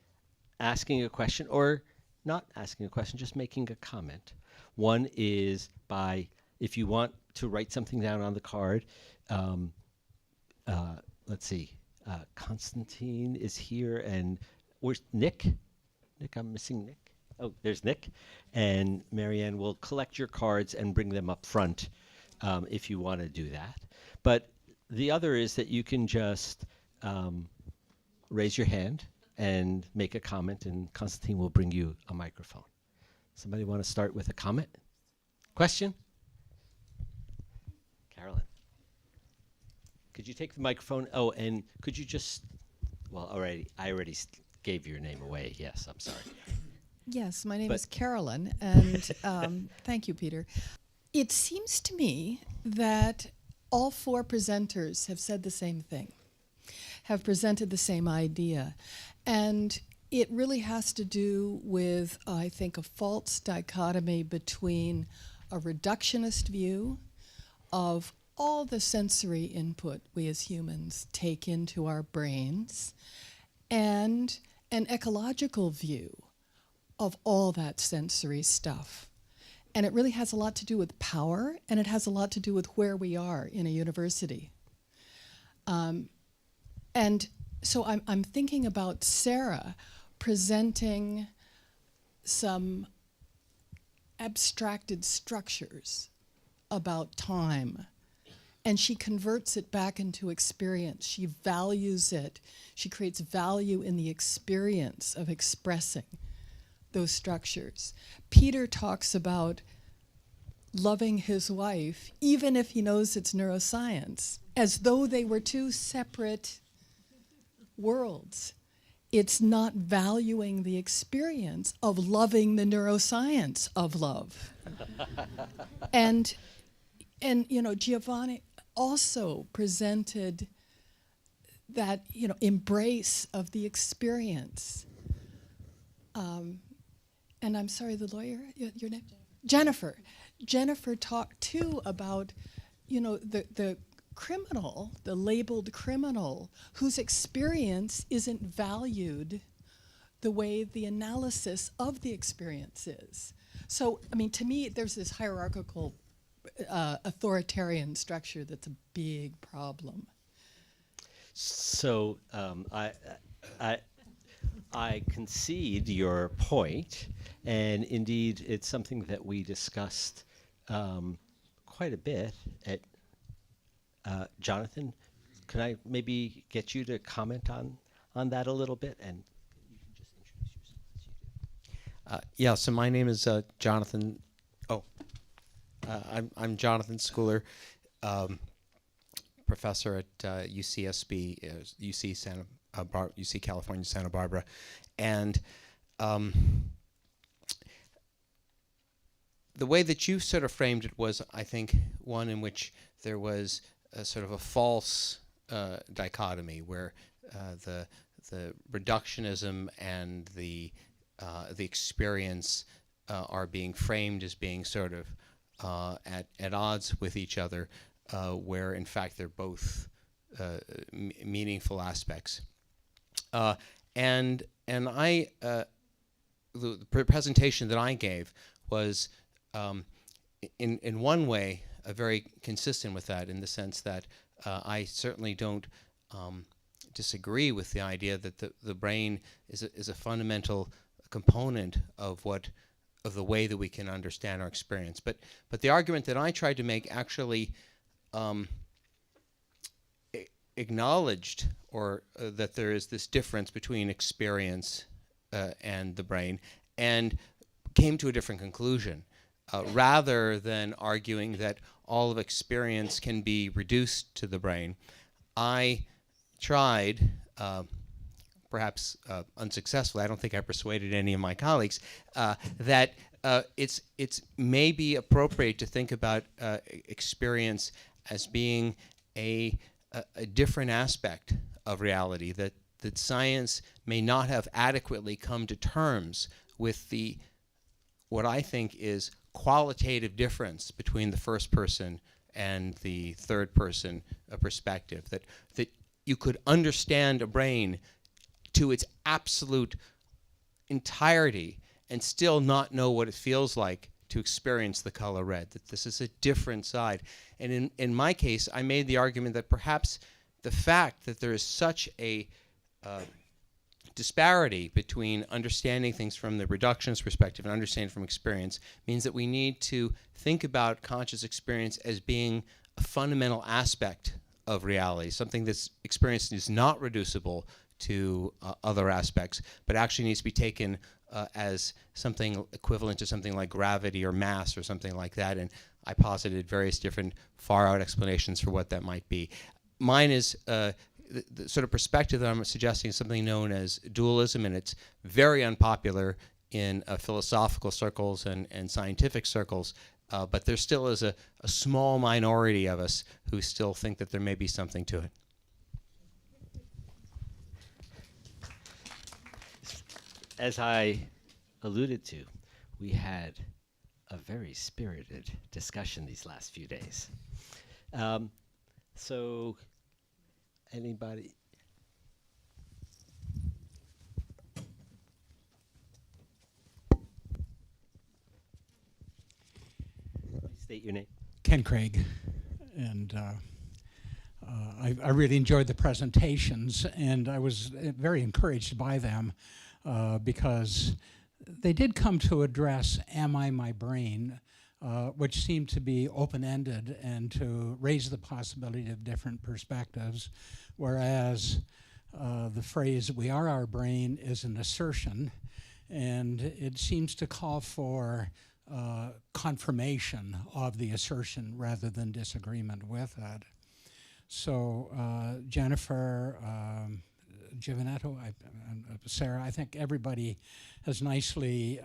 [SPEAKER 1] asking a question or not asking a question, just making a comment. One is by, if you want to write something down on the card, let's see, Constantine is here, and where's Nick? Nick, I'm missing Nick. Oh, there's Nick. And Marianne will collect your cards and bring them up front if you want to do that. But the other is that you can just raise your hand and make a comment, and Constantine will bring you a microphone. Somebody want to start with a comment? Question? Carolyn. Could you take the microphone? Oh, and could you just, well, I already gave your name away. Yes, I'm sorry.
[SPEAKER 4] Yes, my name is Carolyn, and thank you, Peter. It seems to me that all four presenters have said the same thing, have presented the same idea, and it really has to do with, I think, a false dichotomy between a reductionist view of all the sensory input we as humans take into our brains and an ecological view of all that sensory stuff. And it really has a lot to do with power, and it has a lot to do with where we are in a university. And so I'm thinking about Sarah presenting some abstracted structures about time, and she converts it back into experience. She values it. She creates value in the experience of expressing those structures. Peter talks about loving his wife, even if he knows it's neuroscience, as though they were two separate worlds. It's not valuing the experience of loving the neuroscience of love. and you know, Giovanni also presented that, you know, embrace of the experience. And I'm sorry, the lawyer, your name? Jennifer. Jennifer talked too about, you know, the criminal, the labeled criminal, whose experience isn't valued the way the analysis of the experience is. So, I mean, to me, there's this hierarchical, authoritarian structure that's a big problem.
[SPEAKER 1] So I concede your point, and indeed it's something that we discussed quite a bit at Jonathan. Can I maybe get you to comment on that a little bit, and you can just introduce yourself as you do.
[SPEAKER 5] Yeah, so my name is Jonathan. I'm Jonathan Schooler, professor at UCSB, UC California, Santa Barbara, and the way that you sort of framed it was, I think, one in which there was a sort of a false dichotomy where the reductionism and the experience are being framed as being sort of at odds with each other, where in fact they're both meaningful aspects. And I the presentation that I gave was in one way very consistent with that, in the sense that I certainly don't disagree with the idea that the brain is a fundamental component of the way that we can understand our experience. But the argument that I tried to make actually acknowledged or that there is this difference between experience and the brain, and came to a different conclusion, rather than arguing that all of experience can be reduced to the brain. I tried, perhaps unsuccessfully, I don't think I persuaded any of my colleagues, that it's maybe appropriate to think about experience as being a different aspect of reality, that science may not have adequately come to terms with the, what I think is qualitative difference between the first person and the third person perspective, that you could understand a brain to its absolute entirety and still not know what it feels like to experience the color red, that this is a different side. And in my case, I made the argument that perhaps the fact that there is such a disparity between understanding things from the reductionist perspective and understanding from experience means that we need to think about conscious experience as being a fundamental aspect of reality, something that's experienced is not reducible to other aspects, but actually needs to be taken as something equivalent to something like gravity or mass or something like that. And I posited various different far-out explanations for what that might be. Mine is the sort of perspective that I'm suggesting is something known as dualism, and it's very unpopular in philosophical circles and scientific circles, but there still is a small minority of us who still think that there may be something to it.
[SPEAKER 1] As I alluded to, we had a very spirited discussion these last few days. So, anybody? Please state your name.
[SPEAKER 6] Ken Craig, and I really enjoyed the presentations, and I was very encouraged by them because they did come to address "Am I my brain?" Which seemed to be open-ended and to raise the possibility of different perspectives, whereas the phrase "we are our brain" is an assertion, and it seems to call for confirmation of the assertion rather than disagreement with it. So Jennifer, Giovanetto, Sarah, I think everybody has nicely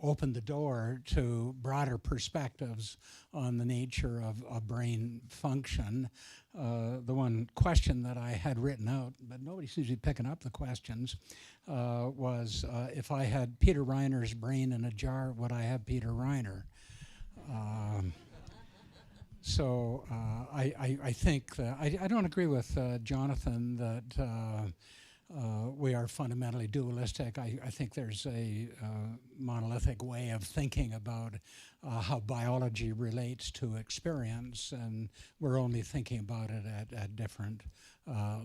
[SPEAKER 6] opened the door to broader perspectives on the nature of brain function. The one question that I had written out, but nobody seems to be picking up the questions, was if I had Peter Reiner's brain in a jar, would I have Peter Reiner? So I think that I don't agree with Jonathan that we are fundamentally dualistic. I think there's a monolithic way of thinking about how biology relates to experience, and we're only thinking about it at different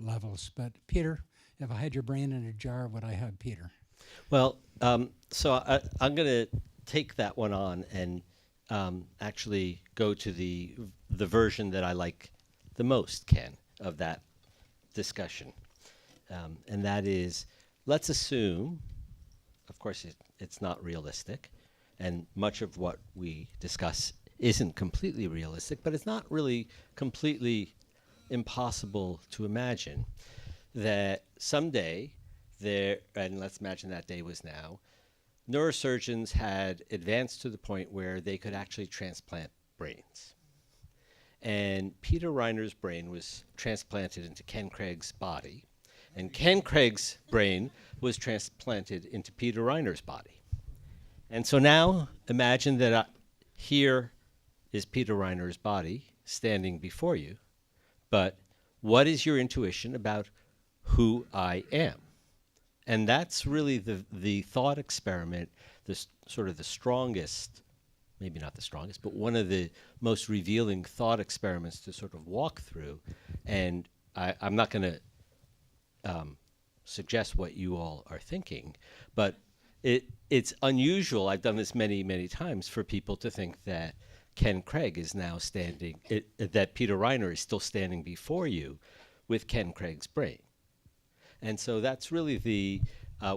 [SPEAKER 6] levels. But Peter, if I had your brain in a jar, would I have Peter?
[SPEAKER 1] Well, so I'm going to take that one on and actually go to the version that I like the most, Ken, of that discussion. And that is, let's assume, of course it's not realistic, and much of what we discuss isn't completely realistic, but it's not really completely impossible to imagine that someday there, and let's imagine that day was now, neurosurgeons had advanced to the point where they could actually transplant brains. And Peter Reiner's brain was transplanted into Ken Craig's body, and Ken Craig's brain was transplanted into Peter Reiner's body. And so now imagine that here is Peter Reiner's body standing before you, but what is your intuition about who I am? And that's really the thought experiment, sort of the strongest, maybe not the strongest, but one of the most revealing thought experiments to sort of walk through. And I'm not going to suggest what you all are thinking, but it's unusual, I've done this many, many times, for people to think that Ken Craig is now standing, that Peter Reiner is still standing before you with Ken Craig's brain. And so that's really the,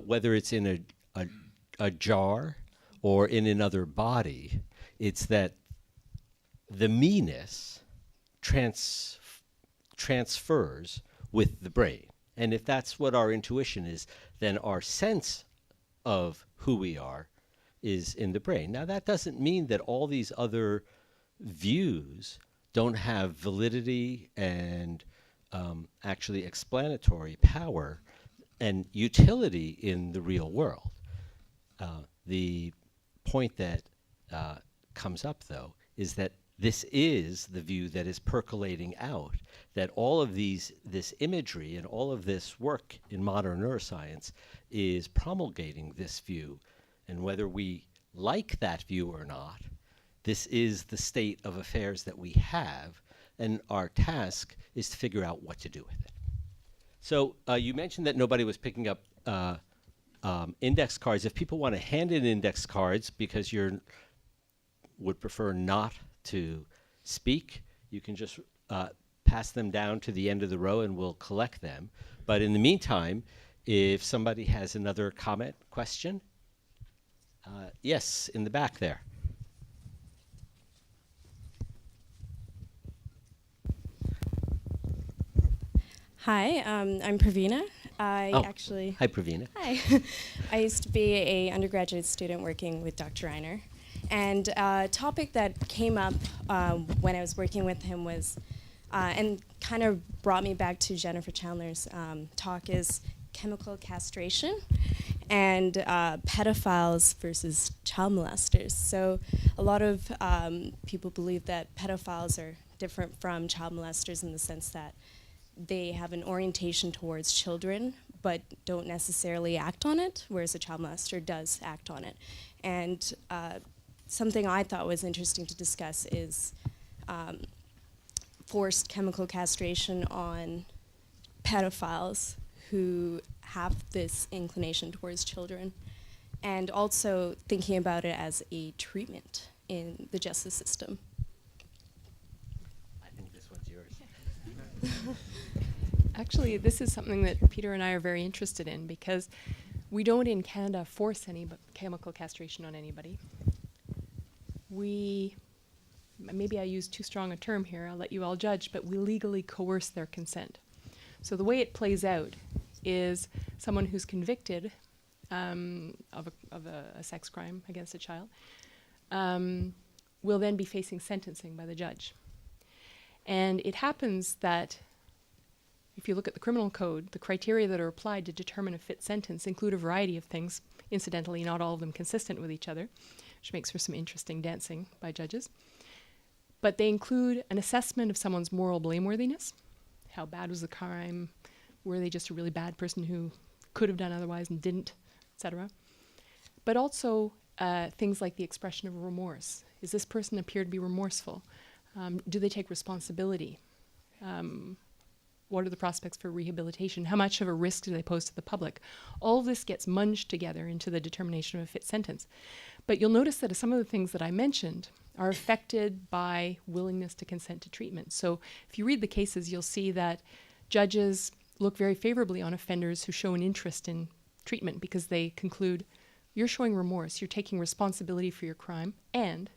[SPEAKER 1] whether it's in a jar or in another body, it's that the me-ness transfers with the brain. And if that's what our intuition is, then our sense of who we are is in the brain. Now, that doesn't mean that all these other views don't have validity and actually explanatory power and utility in the real world. The point that comes up, though, is that this is the view that is percolating out, that all of this imagery and all of this work in modern neuroscience is promulgating this view. And whether we like that view or not, this is the state of affairs that we have, and our task is to figure out what to do with it. So you mentioned that nobody was picking up index cards. If people want to hand in index cards because you would prefer not to speak, you can just pass them down to the end of the row and we'll collect them. But in the meantime, if somebody has another comment, question? Yes, in the back there.
[SPEAKER 7] Hi, I'm Pravina. Hi,
[SPEAKER 1] Pravina.
[SPEAKER 7] Hi. I used to be a undergraduate student working with Dr. Reiner. And a topic that came up when I was working with him was, and kind of brought me back to Jennifer Chandler's talk, is chemical castration and pedophiles versus child molesters. So a lot of people believe that pedophiles are different from child molesters in the sense that they have an orientation towards children but don't necessarily act on it, whereas a child molester does act on it. And something I thought was interesting to discuss is forced chemical castration on pedophiles who have this inclination towards children, and also thinking about it as a treatment in the justice system.
[SPEAKER 1] I think this one's yours.
[SPEAKER 2] Actually, this is something that Peter and I are very interested in, because we don't in Canada force any chemical castration on anybody. Maybe I use too strong a term here, I'll let you all judge, but we legally coerce their consent. So the way it plays out is someone who's convicted of a sex crime against a child will then be facing sentencing by the judge. And it happens that if you look at the criminal code, the criteria that are applied to determine a fit sentence include a variety of things, incidentally not all of them consistent with each other, which makes for some interesting dancing by judges. But they include an assessment of someone's moral blameworthiness. How bad was the crime? Were they just a really bad person who could have done otherwise and didn't, etc. But also things like the expression of remorse. Is this person appear to be remorseful? Do they take responsibility? What are the prospects for rehabilitation? How much of a risk do they pose to the public? All of this gets munged together into the determination of a fit sentence. But you'll notice that some of the things that I mentioned are affected by willingness to consent to treatment. So if you read the cases, you'll see that judges look very favorably on offenders who show an interest in treatment because they conclude, you're showing remorse, you're taking responsibility for your crime, and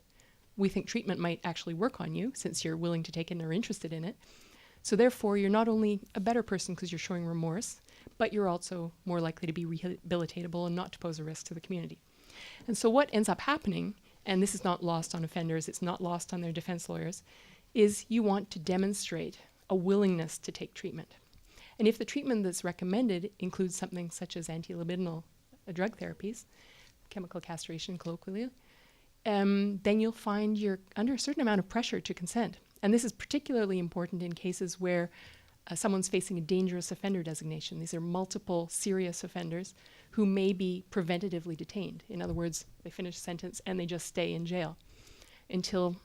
[SPEAKER 2] we think treatment might actually work on you since you're willing to take it and are interested in it. So therefore, you're not only a better person because you're showing remorse, but you're also more likely to be rehabilitatable and not to pose a risk to the community. And so what ends up happening, and this is not lost on offenders, it's not lost on their defense lawyers, is you want to demonstrate a willingness to take treatment. And if the treatment that's recommended includes something such as anti-libidinal drug therapies, chemical castration colloquially, then you'll find you're under a certain amount of pressure to consent. And this is particularly important in cases where someone's facing a dangerous offender designation. These are multiple serious offenders who may be preventatively detained. In other words, they finish a sentence and they just stay in jail until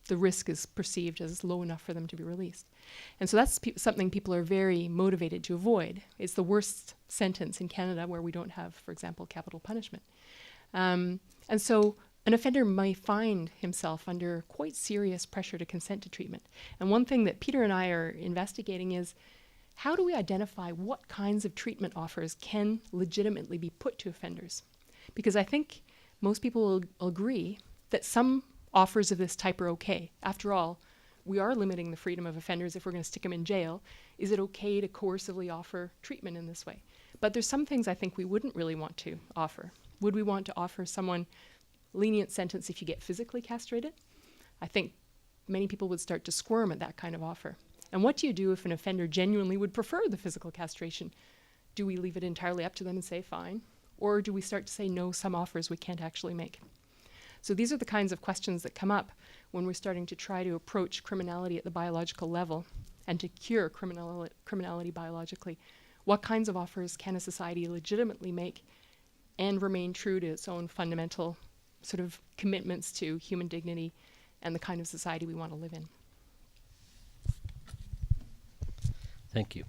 [SPEAKER 2] the risk is perceived as low enough for them to be released. And so that's something people are very motivated to avoid. It's the worst sentence in Canada where we don't have, for example, capital punishment. And so an offender may find himself under quite serious pressure to consent to treatment. And one thing that Peter and I are investigating is, how do we identify what kinds of treatment offers can legitimately be put to offenders? Because I think most people will agree that some offers of this type are okay. After all, we are limiting the freedom of offenders if we're going to stick them in jail. Is it okay to coercively offer treatment in this way? But there's some things I think we wouldn't really want to offer. Would we want to offer someone lenient sentence if you get physically castrated? I think many people would start to squirm at that kind of offer. And what do you do if an offender genuinely would prefer the physical castration? Do we leave it entirely up to them and say, fine? Or do we start to say, no, some offers we can't actually make? So these are the kinds of questions that come up when we're starting to try to approach criminality at the biological level and to cure criminality biologically. What kinds of offers can a society legitimately make and remain true to its own fundamental sort of commitments to human dignity and the kind of society we want to live in?
[SPEAKER 1] Thank you.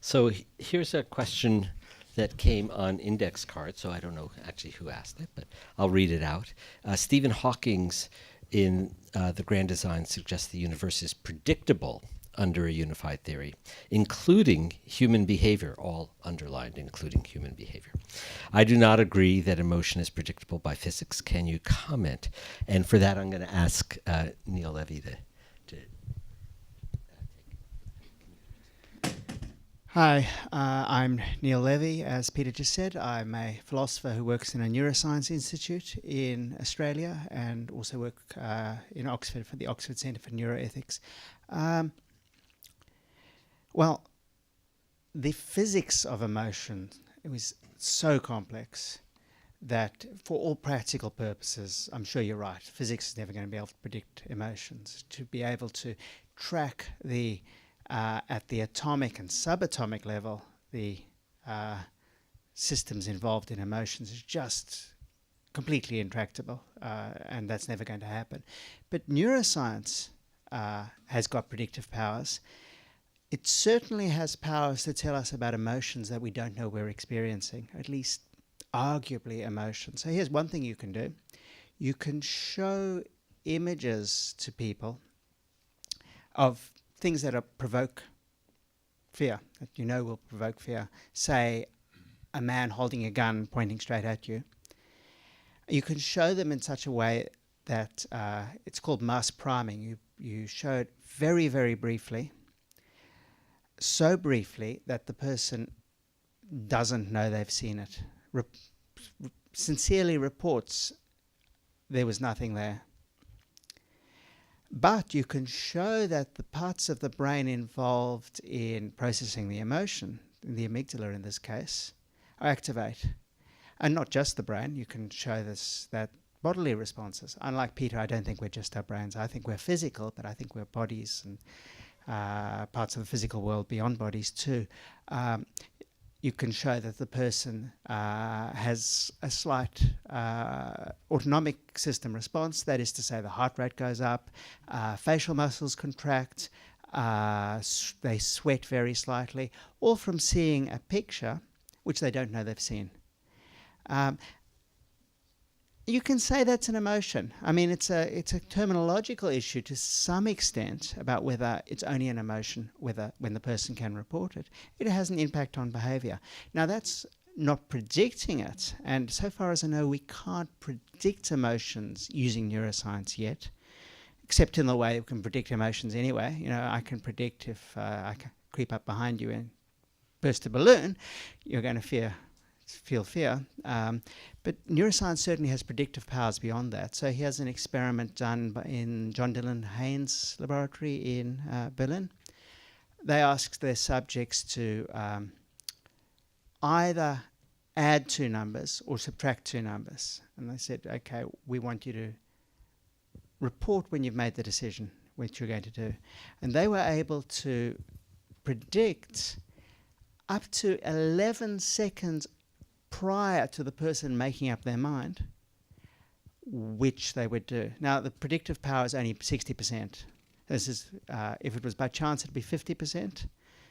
[SPEAKER 1] So here's a question that came on index card, so I don't know actually who asked it, but I'll read it out. Stephen Hawking's in The Grand Design suggests the universe is predictable under a unified theory, including human behavior, all underlined, including human behavior. I do not agree that emotion is predictable by physics. Can you comment? And for that, I'm going to ask Neil Levy to
[SPEAKER 8] Hi, I'm Neil Levy. As Peter just said, I'm a philosopher who works in a neuroscience institute in Australia and also work in Oxford for the Oxford Centre for Neuroethics. Well, the physics of emotion, it was so complex that for all practical purposes, I'm sure you're right, physics is never going to be able to predict emotions. To be able to track the at the atomic and subatomic level, the systems involved in emotions is just completely intractable, and that's never going to happen. But neuroscience has got predictive powers. It certainly has powers to tell us about emotions that we don't know we're experiencing, at least arguably emotions. So here's one thing you can do. You can show images to people of things that provoke fear, that you know will provoke fear. Say, a man holding a gun pointing straight at you. You can show them in such a way that it's called mass priming. You show it very, very briefly, so briefly that the person doesn't know they've seen it. Sincerely reports there was nothing there. But you can show that the parts of the brain involved in processing the emotion, the amygdala in this case, activate. And not just the brain, you can show that bodily responses. Unlike Peter, I don't think we're just our brains. I think we're physical, but I think we're bodies and parts of the physical world beyond bodies too. You can show that the person has a slight autonomic system response. That is to say, the heart rate goes up, facial muscles contract, they sweat very slightly, all from seeing a picture which they don't know they've seen. You can say that's an emotion. I mean, it's a terminological issue to some extent about whether it's only an emotion, when the person can report it. It has an impact on behaviour. Now, that's not predicting it, and so far as I know, we can't predict emotions using neuroscience yet, except in the way we can predict emotions anyway. You know, I can predict if I can creep up behind you and burst a balloon, you're going to feel fear. But neuroscience certainly has predictive powers beyond that. So he has an experiment done in John Dylan Haynes' laboratory in Berlin. They asked their subjects to either add two numbers or subtract two numbers. And they said, okay, we want you to report when you've made the decision which you're going to do. And they were able to predict up to 11 seconds prior to the person making up their mind which they would do. Now, the predictive power is only 60%. This is, if it was by chance, it'd be 50%.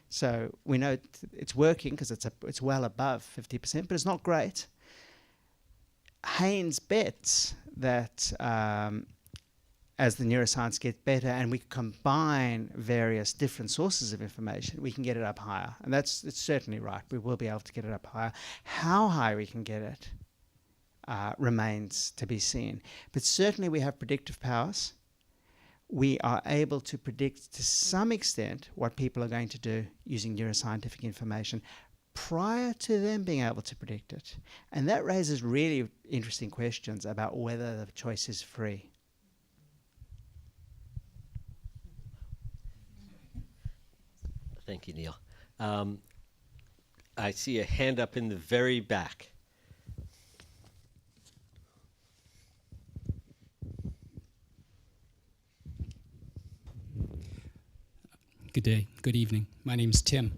[SPEAKER 8] So we know it's working because it's well above 50%, but it's not great. Haynes bets that as the neuroscience gets better and we combine various different sources of information, we can get it up higher. And it's certainly right. We will be able to get it up higher. How high we can get it remains to be seen. But certainly we have predictive powers. We are able to predict to some extent what people are going to do using neuroscientific information prior to them being able to predict it. And that raises really interesting questions about whether the choice is free.
[SPEAKER 1] Thank you, Neil. I see a hand up in the very back.
[SPEAKER 9] Good day, good evening. My name's Tim.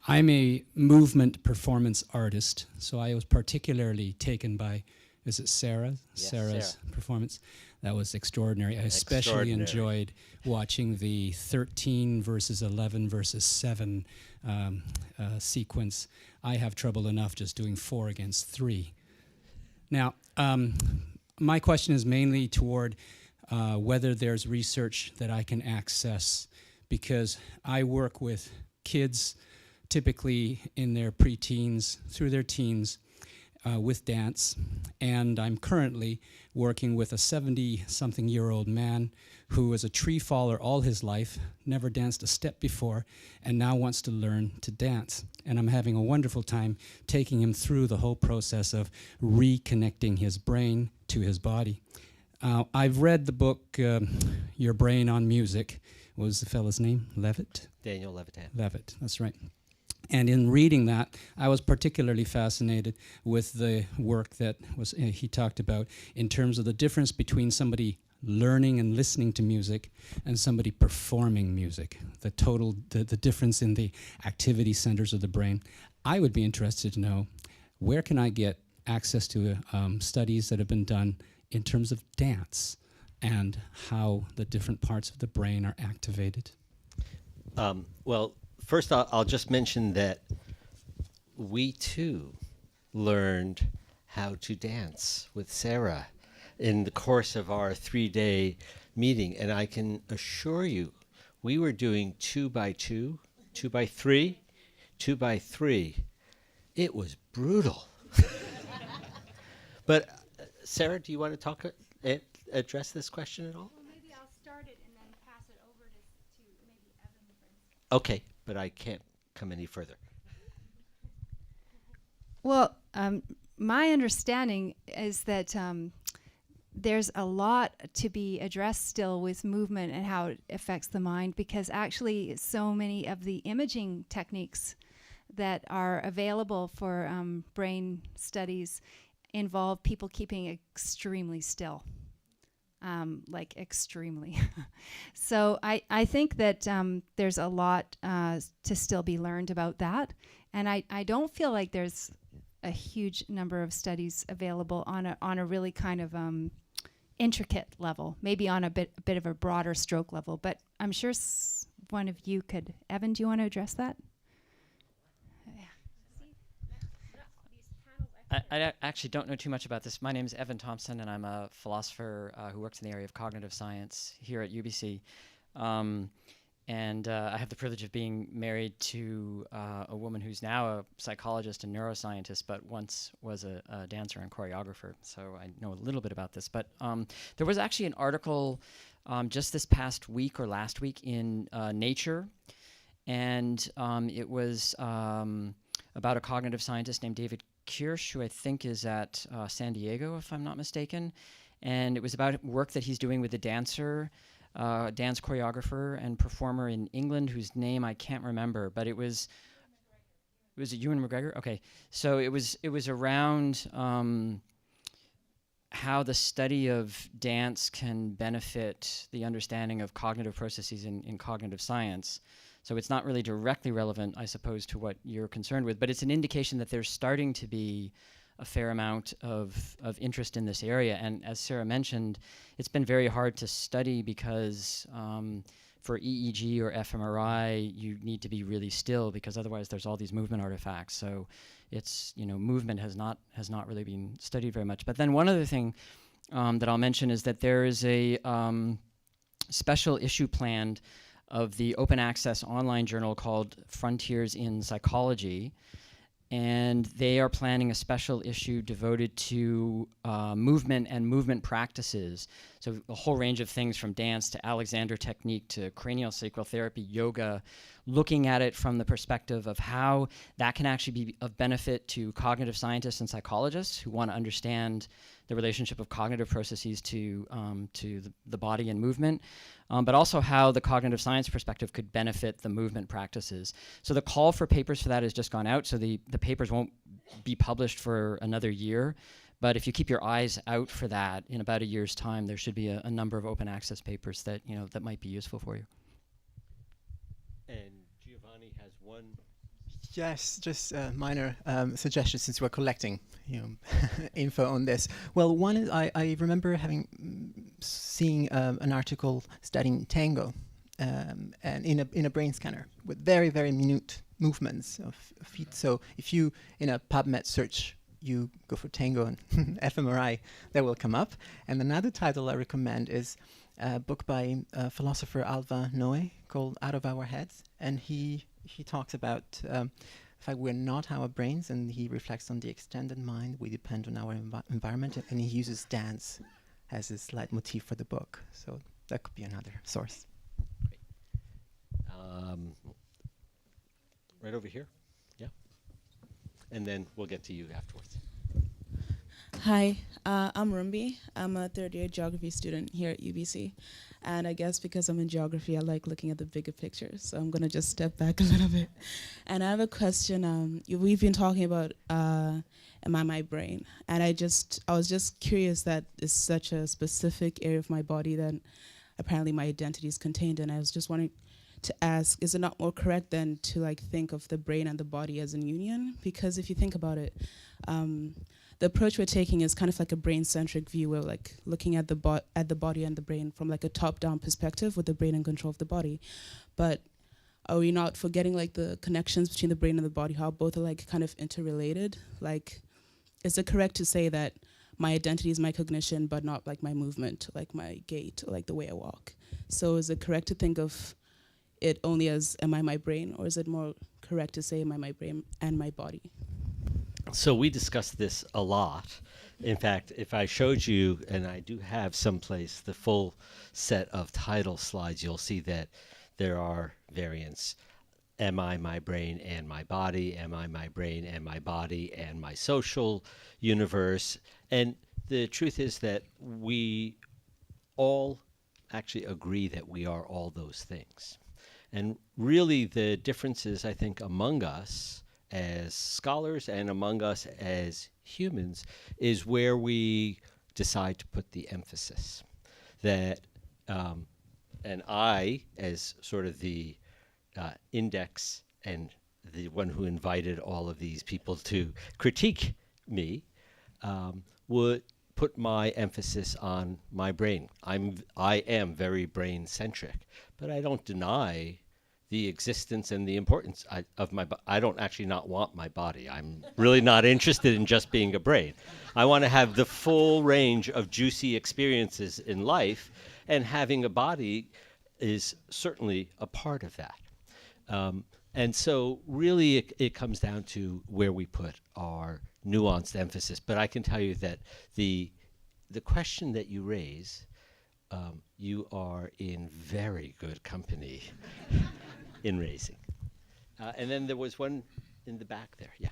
[SPEAKER 9] I'm a movement performance artist, so I was particularly taken by, is it Sarah?
[SPEAKER 1] Yes,
[SPEAKER 9] Sarah's
[SPEAKER 1] Sarah.
[SPEAKER 9] performance. That was extraordinary. I especially
[SPEAKER 1] Extraordinary.
[SPEAKER 9] enjoyed watching the 13 versus 11 versus 7 sequence. I have trouble enough just doing 4 against 3. Now, my question is mainly toward whether there's research that I can access, because I work with kids typically in their preteens through their teens with dance, and I'm currently working with a 70-something-year-old man who was a tree faller all his life, never danced a step before, and now wants to learn to dance. And I'm having a wonderful time taking him through the whole process of reconnecting his brain to his body. I've read the book, Your Brain on Music. What was the fellow's name? Levitt?
[SPEAKER 1] Daniel Levitan.
[SPEAKER 9] Levitt, that's right. And in reading that, I was particularly fascinated with the work that was he talked about in terms of the difference between somebody learning and listening to music and somebody performing music, the difference in the activity centers of the brain. I would be interested to know, where can I get access to studies that have been done in terms of dance and how the different parts of the brain are activated?
[SPEAKER 1] Well, first I'll just mention that we too learned how to dance with Sarah in the course of our 3-day meeting. And I can assure you, we were doing 2 by 2, 2 by 3, 2 by 3. It was brutal. But Sarah, do you want to address this question at all?
[SPEAKER 10] Well, maybe I'll start it and then pass it over to maybe Evan, for instance.
[SPEAKER 1] Okay, but I can't come any further.
[SPEAKER 10] Well, my understanding is that there's a lot to be addressed still with movement and how it affects the mind, because actually so many of the imaging techniques that are available for brain studies involve people keeping extremely still, like extremely. So I think that there's a lot to still be learned about that. And I don't feel like there's a huge number of studies available on a really kind of intricate level, maybe on a bit of a broader stroke level. But I'm sure one of you could. Evan, do you want to address that?
[SPEAKER 11] I actually don't know too much about this. My name is Evan Thompson, and I'm a philosopher who works in the area of cognitive science here at UBC. And I have the privilege of being married to a woman who's now a psychologist and neuroscientist, but once was a dancer and choreographer. So I know a little bit about this. But there was actually an article just this past week or last week in Nature, and it was about a cognitive scientist named David Kirsch, who I think is at San Diego, if I'm not mistaken. And it was about work that he's doing with a dancer, dance choreographer and performer in England, whose name I can't remember, but it was it Ewan McGregor? Okay, so it was around how the study of dance can benefit the understanding of cognitive processes in cognitive science. So it's not really directly relevant, I suppose, to what you're concerned with, but it's an indication that there's starting to be a fair amount of interest in this area. And as Sarah mentioned, it's been very hard to study because for EEG or fMRI, you need to be really still, because otherwise there's all these movement artifacts. So it's, movement has not really been studied very much. But then one other thing that I'll mention is that there is a special issue planned of the open access online journal called Frontiers in Psychology. And they are planning a special issue devoted to movement and movement practices. So a whole range of things, from dance to Alexander technique to craniosacral therapy, yoga, looking at it from the perspective of how that can actually be of benefit to cognitive scientists and psychologists who want to understand the relationship of cognitive processes to the body and movement, but also how the cognitive science perspective could benefit the movement practices. So the call for papers for that has just gone out, so the papers won't be published for another year. But if you keep your eyes out for that, in about a year's time, there should be a number of open access papers that that might be useful for you.
[SPEAKER 1] And Giovanni has one.
[SPEAKER 3] Yes, just a minor suggestion since we're collecting info on this. Well, one is I remember seeing an article studying tango, and in a brain scanner with very, very minute movements of feet. So if you in a PubMed search you go for tango and fMRI, that will come up. And another title I recommend is a book by philosopher Alva Noe called Out of Our Heads, and he talks about the fact we're not our brains, and he reflects on the extended mind. We depend on our environment, and he uses dance as his leitmotif for the book. So that could be another source.
[SPEAKER 1] Right over here. Yeah. And then we'll get to you afterwards.
[SPEAKER 12] Hi, I'm Rumbi. I'm a third-year geography student here at UBC. And I guess because I'm in geography, I like looking at the bigger picture. So I'm going to just step back a little bit. And I have a question. We've been talking about am I my brain? And I was just curious that it's such a specific area of my body that apparently my identity is contained in. I was just wanting to ask, is it not more correct then to think of the brain and the body as an union? Because if you think about it, the approach we're taking is kind of like a brain-centric view. We're looking at the body and the brain from a top-down perspective with the brain in control of the body. But are we not forgetting the connections between the brain and the body, how both are kind of interrelated? Is it correct to say that my identity is my cognition, but not my movement, my gait, or the way I walk? So is it correct to think of it only as am I my brain, or is it more correct to say am I my brain and my body?
[SPEAKER 1] So we discussed this a lot. In fact, if I showed you, and I do have someplace the full set of title slides, you'll see that there are variants. Am I my brain and my body? Am I my brain and my body and my social universe? And the truth is that we all actually agree that we are all those things. And really the differences, I think, among us as scholars and among us as humans is where we decide to put the emphasis. That, and I, as sort of the index and the one who invited all of these people to critique me, would put my emphasis on my brain. I am very brain-centric, but I don't deny the existence and the importance of my body. I don't actually not want my body. I'm really not interested in just being a brain. I want to have the full range of juicy experiences in life, and having a body is certainly a part of that. And so really it comes down to where we put our nuanced emphasis. But I can tell you that the question that you raise, you are in very good company in raising. And then there was one in the back there. Yeah.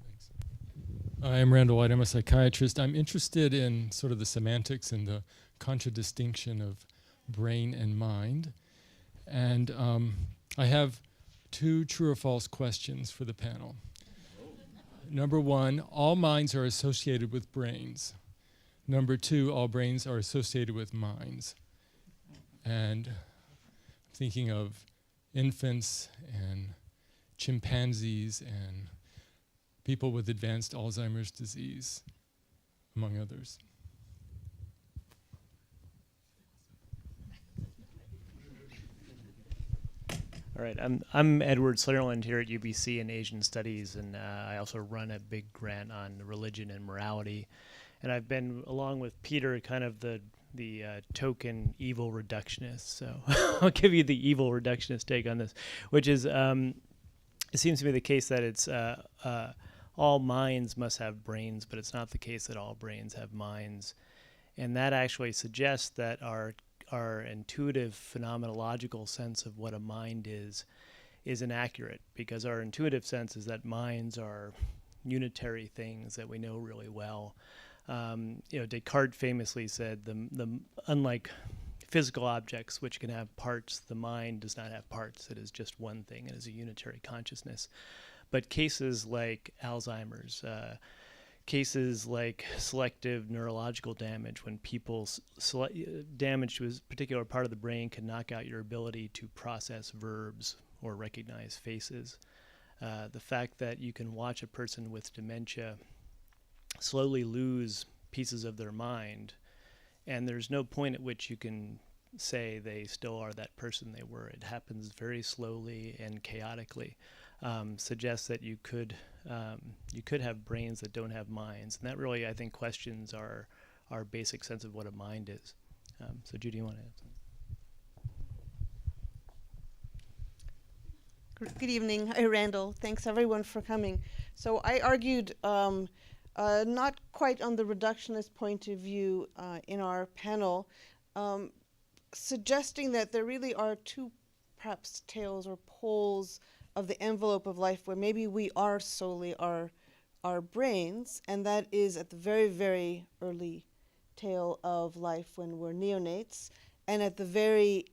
[SPEAKER 13] Thanks. I'm Randall White. I'm a psychiatrist. I'm interested in sort of the semantics and the contradistinction of brain and mind. And I have two true or false questions for the panel. Number one, all minds are associated with brains. Number two, all brains are associated with minds. And I'm thinking of infants and chimpanzees and people with advanced Alzheimer's disease, among others.
[SPEAKER 14] All right, I'm Edward Sutherland here at UBC in Asian Studies, and I also run a big grant on religion and morality. And I've been, along with Peter, kind of the token evil reductionist. So I'll give you the evil reductionist take on this, which is it seems to be the case that it's all minds must have brains, but it's not the case that all brains have minds. And that actually suggests that our intuitive phenomenological sense of what a mind is is inaccurate, because our intuitive sense is that minds are unitary things that we know really well. Descartes famously said, unlike physical objects which can have parts, the mind does not have parts. It is just one thing. It is a unitary consciousness. But cases like Alzheimer's, cases like selective neurological damage, when people's damage to a particular part of the brain can knock out your ability to process verbs or recognize faces. The fact that you can watch a person with dementia slowly lose pieces of their mind, and there's no point at which you can say they still are that person they were. It happens very slowly and chaotically. Suggests that you could have brains that don't have minds, and that really, I think, questions our basic sense of what a mind is. So, Judy, you want to add something?
[SPEAKER 15] Good evening. Hi, Randall. Thanks, everyone, for coming. So I argued not quite on the reductionist point of view in our panel, suggesting that there really are two, perhaps, tails or poles of the envelope of life where maybe we are solely our brains, and that is at the very, very early tail of life when we're neonates, and at the very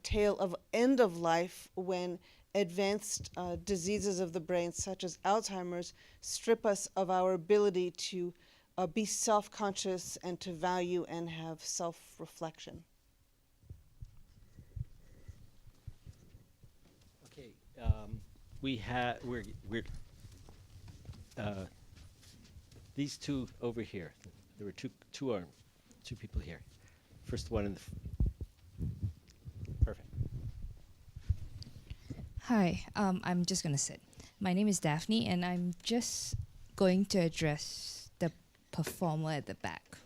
[SPEAKER 15] tail of end of life when advanced diseases of the brain, such as Alzheimer's, strip us of our ability to be self-conscious and to value and have self-reflection.
[SPEAKER 1] Okay, we're these two over here. There were two people here. First one in the perfect.
[SPEAKER 16] Hi, I'm just going to sit. My name is Daphne, and I'm just going to address the performer at the back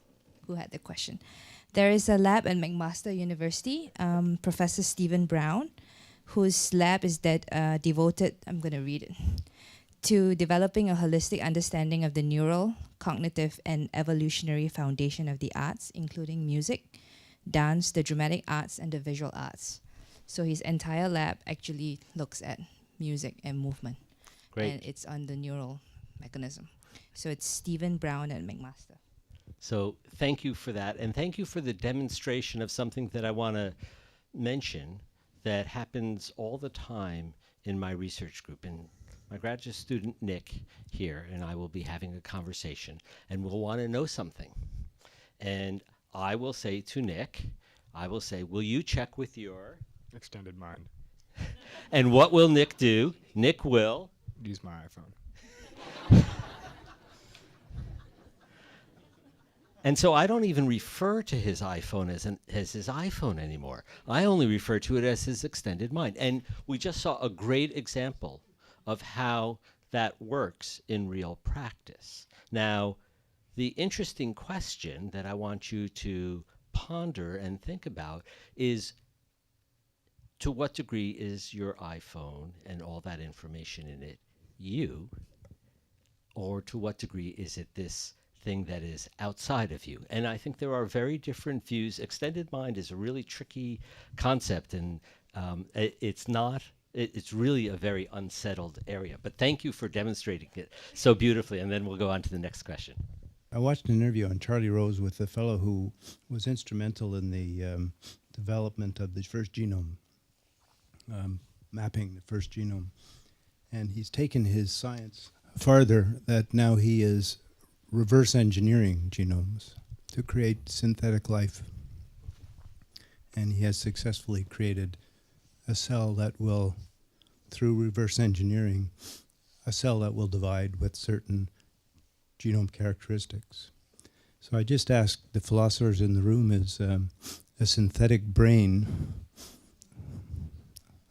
[SPEAKER 16] who had the question. There is a lab at McMaster University, Professor Stephen Brown, whose lab is devoted, I'm going to read it, to developing a holistic understanding of the neural, cognitive, and evolutionary foundation of the arts, including music, dance, the dramatic arts, and the visual arts. So his entire lab actually looks at music and movement.
[SPEAKER 1] Great.
[SPEAKER 16] And it's on the neural mechanism. So it's Stephen Brown at McMaster.
[SPEAKER 1] So thank you for that, and thank you for the demonstration of something that I want to mention that happens all the time in my research group. And my graduate student, Nick, here, and I will be having a conversation, and we'll want to know something. And I will say to Nick, will you check with your
[SPEAKER 17] extended mind?
[SPEAKER 1] And what will Nick do? Nick will
[SPEAKER 17] use my iPhone.
[SPEAKER 1] And so I don't even refer to his iPhone as his iPhone anymore. I only refer to it as his extended mind. And we just saw a great example of how that works in real practice. Now, the interesting question that I want you to ponder and think about is, to what degree is your iPhone and all that information in it you, or to what degree is it this thing that is outside of you? And I think there are very different views. Extended mind is a really tricky concept, and it's really a very unsettled area. But thank you for demonstrating it so beautifully, and then we'll go on to the next question.
[SPEAKER 18] I watched an interview on Charlie Rose with a fellow who was instrumental in the development of the first genome, mapping the first genome. And he's taken his science farther, that now he is reverse engineering genomes to create synthetic life. And he has successfully created a cell that will, through reverse engineering, a cell that will divide with certain genome characteristics. So I just asked the philosophers in the room, is a synthetic brain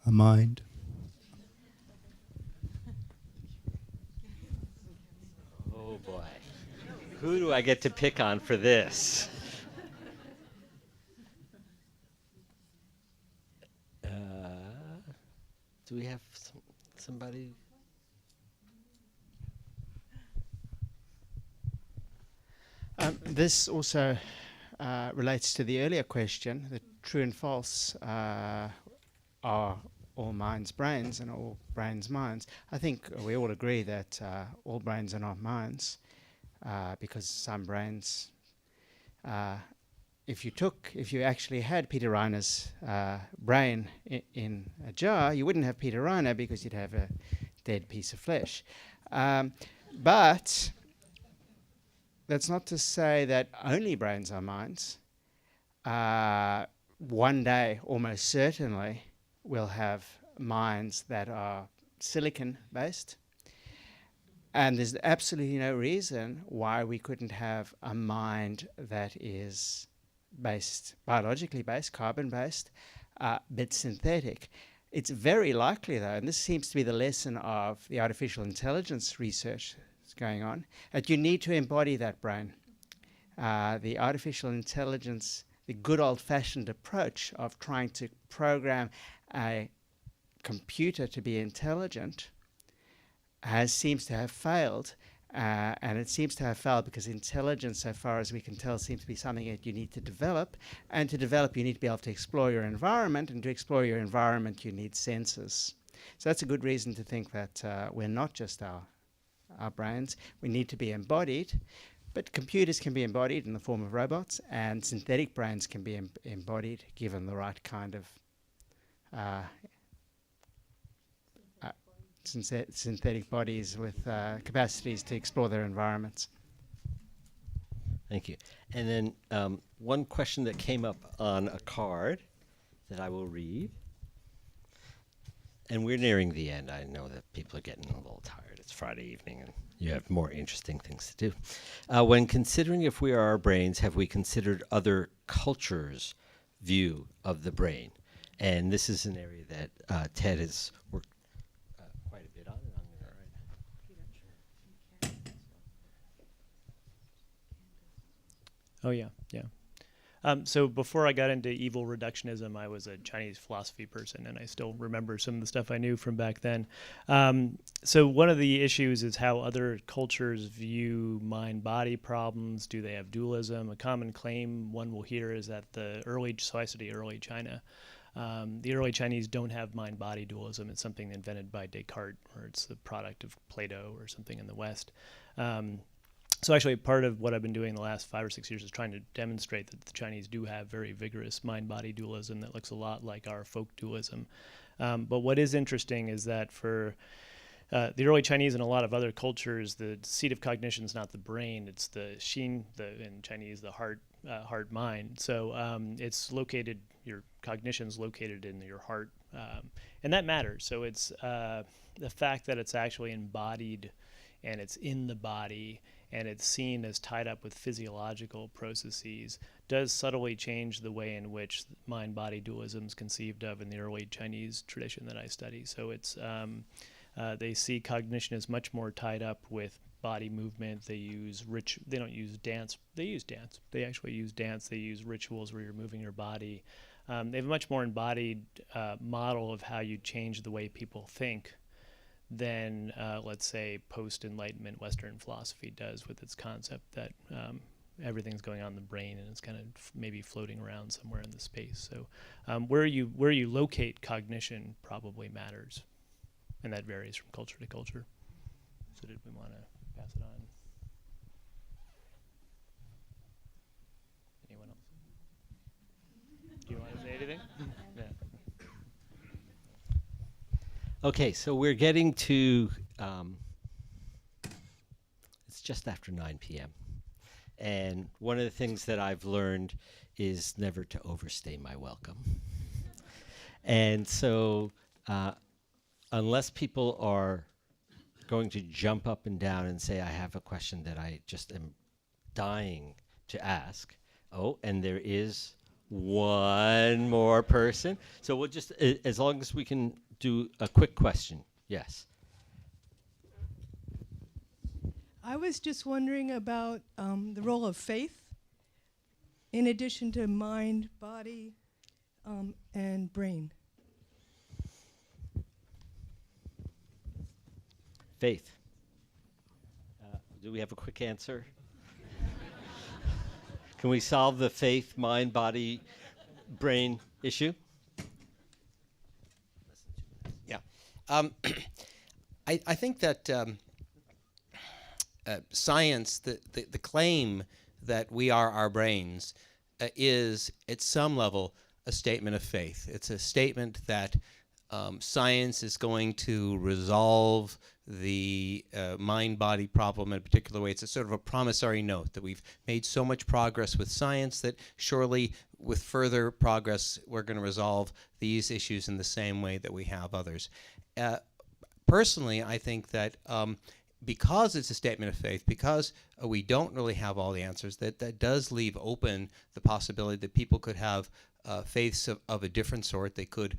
[SPEAKER 18] a mind?
[SPEAKER 1] Oh boy. Who do I get to pick on for this? Do we have somebody?
[SPEAKER 8] This also relates to the earlier question, that true and false are all minds brains and all brains minds. I think we all agree that all brains are not minds, because some brains, if you actually had Peter Reiner's brain in a jar, you wouldn't have Peter Reiner because you'd have a dead piece of flesh. But that's not to say that only brains are minds. One day, almost certainly, we'll have minds that are silicon-based. And there's absolutely no reason why we couldn't have a mind that is biologically based, carbon-based, but synthetic. It's very likely, though, and this seems to be the lesson of the artificial intelligence research that's going on, that you need to embody that brain. The artificial intelligence, the good old-fashioned approach of trying to program a computer to be intelligent seems to have failed, and it seems to have failed because intelligence, so far as we can tell, seems to be something that you need to develop, and to develop you need to be able to explore your environment, and to explore your environment you need senses. So that's a good reason to think that we're not just our brains, we need to be embodied. But computers can be embodied in the form of robots, and synthetic brains can be embodied given the right kind of synthetic bodies with capacities to explore their environments.
[SPEAKER 1] Thank you. And then one question that came up on a card that I will read. And we're nearing the end. I know that people are getting a little tired. It's Friday evening and you have more interesting things to do. When considering if we are our brains, have we considered other cultures' view of the brain? And this is an area that Ted has worked quite a bit on. And I'm going to write.
[SPEAKER 14] Oh, yeah, yeah. So before I got into evil reductionism, I was a Chinese philosophy person, and I still remember some of the stuff I knew from back then. So one of the issues is how other cultures view mind-body problems. Do they have dualism? A common claim one will hear is that so I study early China. The early Chinese don't have mind-body dualism. It's something invented by Descartes, or it's the product of Plato or something in the West. So actually part of what I've been doing the last 5 or 6 years is trying to demonstrate that the Chinese do have very vigorous mind-body dualism that looks a lot like our folk dualism. But what is interesting is that for the early Chinese and a lot of other cultures, the seat of cognition is not the brain, it's the xin, in Chinese, the heart mind. So it's located, your cognition's located in your heart, and that matters. So it's the fact that it's actually embodied and it's in the body and it's seen as tied up with physiological processes does subtly change the way in which mind-body dualism is conceived of in the early Chinese tradition that I study. So it's they see cognition as much more tied up with body movement. They use they don't use dance. They use dance. They actually use dance. They use rituals where you're moving your body. They have a much more embodied model of how you change the way people think than, let's say, post-Enlightenment Western philosophy does with its concept that everything's going on in the brain and it's kind of maybe floating around somewhere in the space. So where you locate cognition probably matters, and that varies from culture to culture. So did we want to pass it on? Anyone else? Do you want to say anything? Yeah.
[SPEAKER 1] Okay, so we're getting to, it's just after 9 p.m. And one of the things that I've learned is never to overstay my welcome. And so unless people are going to jump up and down and say, I have a question that I just am dying to ask. Oh, and there is one more person. So we'll just, as long as we can do a quick question. Yes.
[SPEAKER 19] I was just wondering about the role of faith in addition to mind, body, and brain.
[SPEAKER 1] Faith. Do we have a quick answer? Can we solve the faith, mind, body, brain issue? Less than 2
[SPEAKER 5] I think that science, the claim that we are our brains, is at some level a statement of faith. It's a statement that science is going to resolve the mind-body problem in a particular way. It's a sort of a promissory note that we've made so much progress with science that surely with further progress we're going to resolve these issues in the same way that we have others. Personally, I think that because it's a statement of faith, because we don't really have all the answers, that does leave open the possibility that people could have faiths of a different sort. They could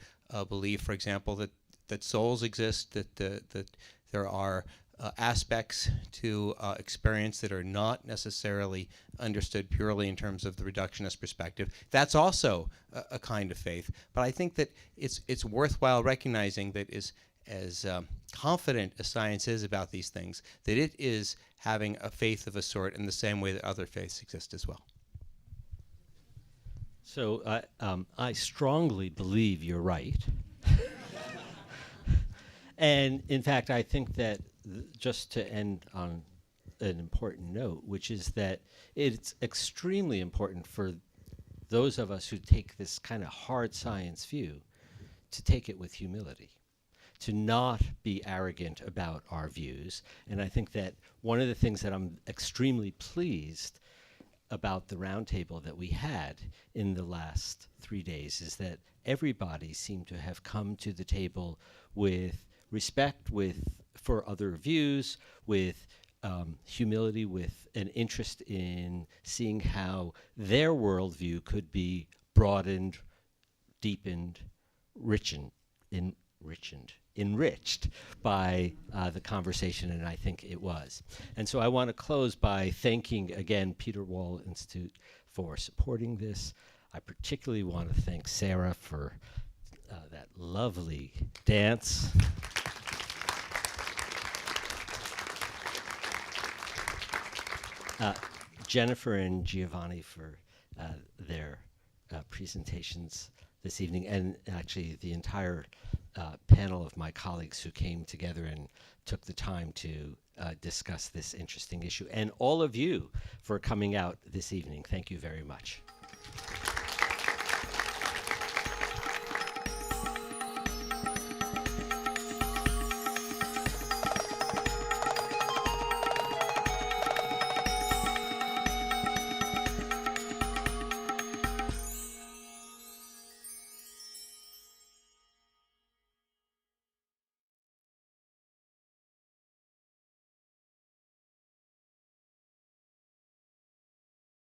[SPEAKER 5] believe, for example, that souls exist, that there are aspects to experience that are not necessarily understood purely in terms of the reductionist perspective. That's also a kind of faith. But I think that it's worthwhile recognizing that as confident as science is about these things, that it is having a faith of a sort in the same way that other faiths exist as well.
[SPEAKER 1] So I strongly believe you're right. And in fact, I think that just to end on an important note, which is that it's extremely important for those of us who take this kind of hard science view to take it with humility, to not be arrogant about our views. And I think that one of the things that I'm extremely pleased about the roundtable that we had in the last 3 days is that everybody seemed to have come to the table with respect for other views, with humility, with an interest in seeing how their worldview could be broadened, deepened, enriched by the conversation, and I think it was. And so I want to close by thanking again Peter Wall Institute for supporting this. I particularly want to thank Sarah for that lovely dance. Jennifer and Giovanni for their presentations this evening, and actually the entire panel of my colleagues who came together and took the time to discuss this interesting issue, and all of you for coming out this evening. Thank you very much.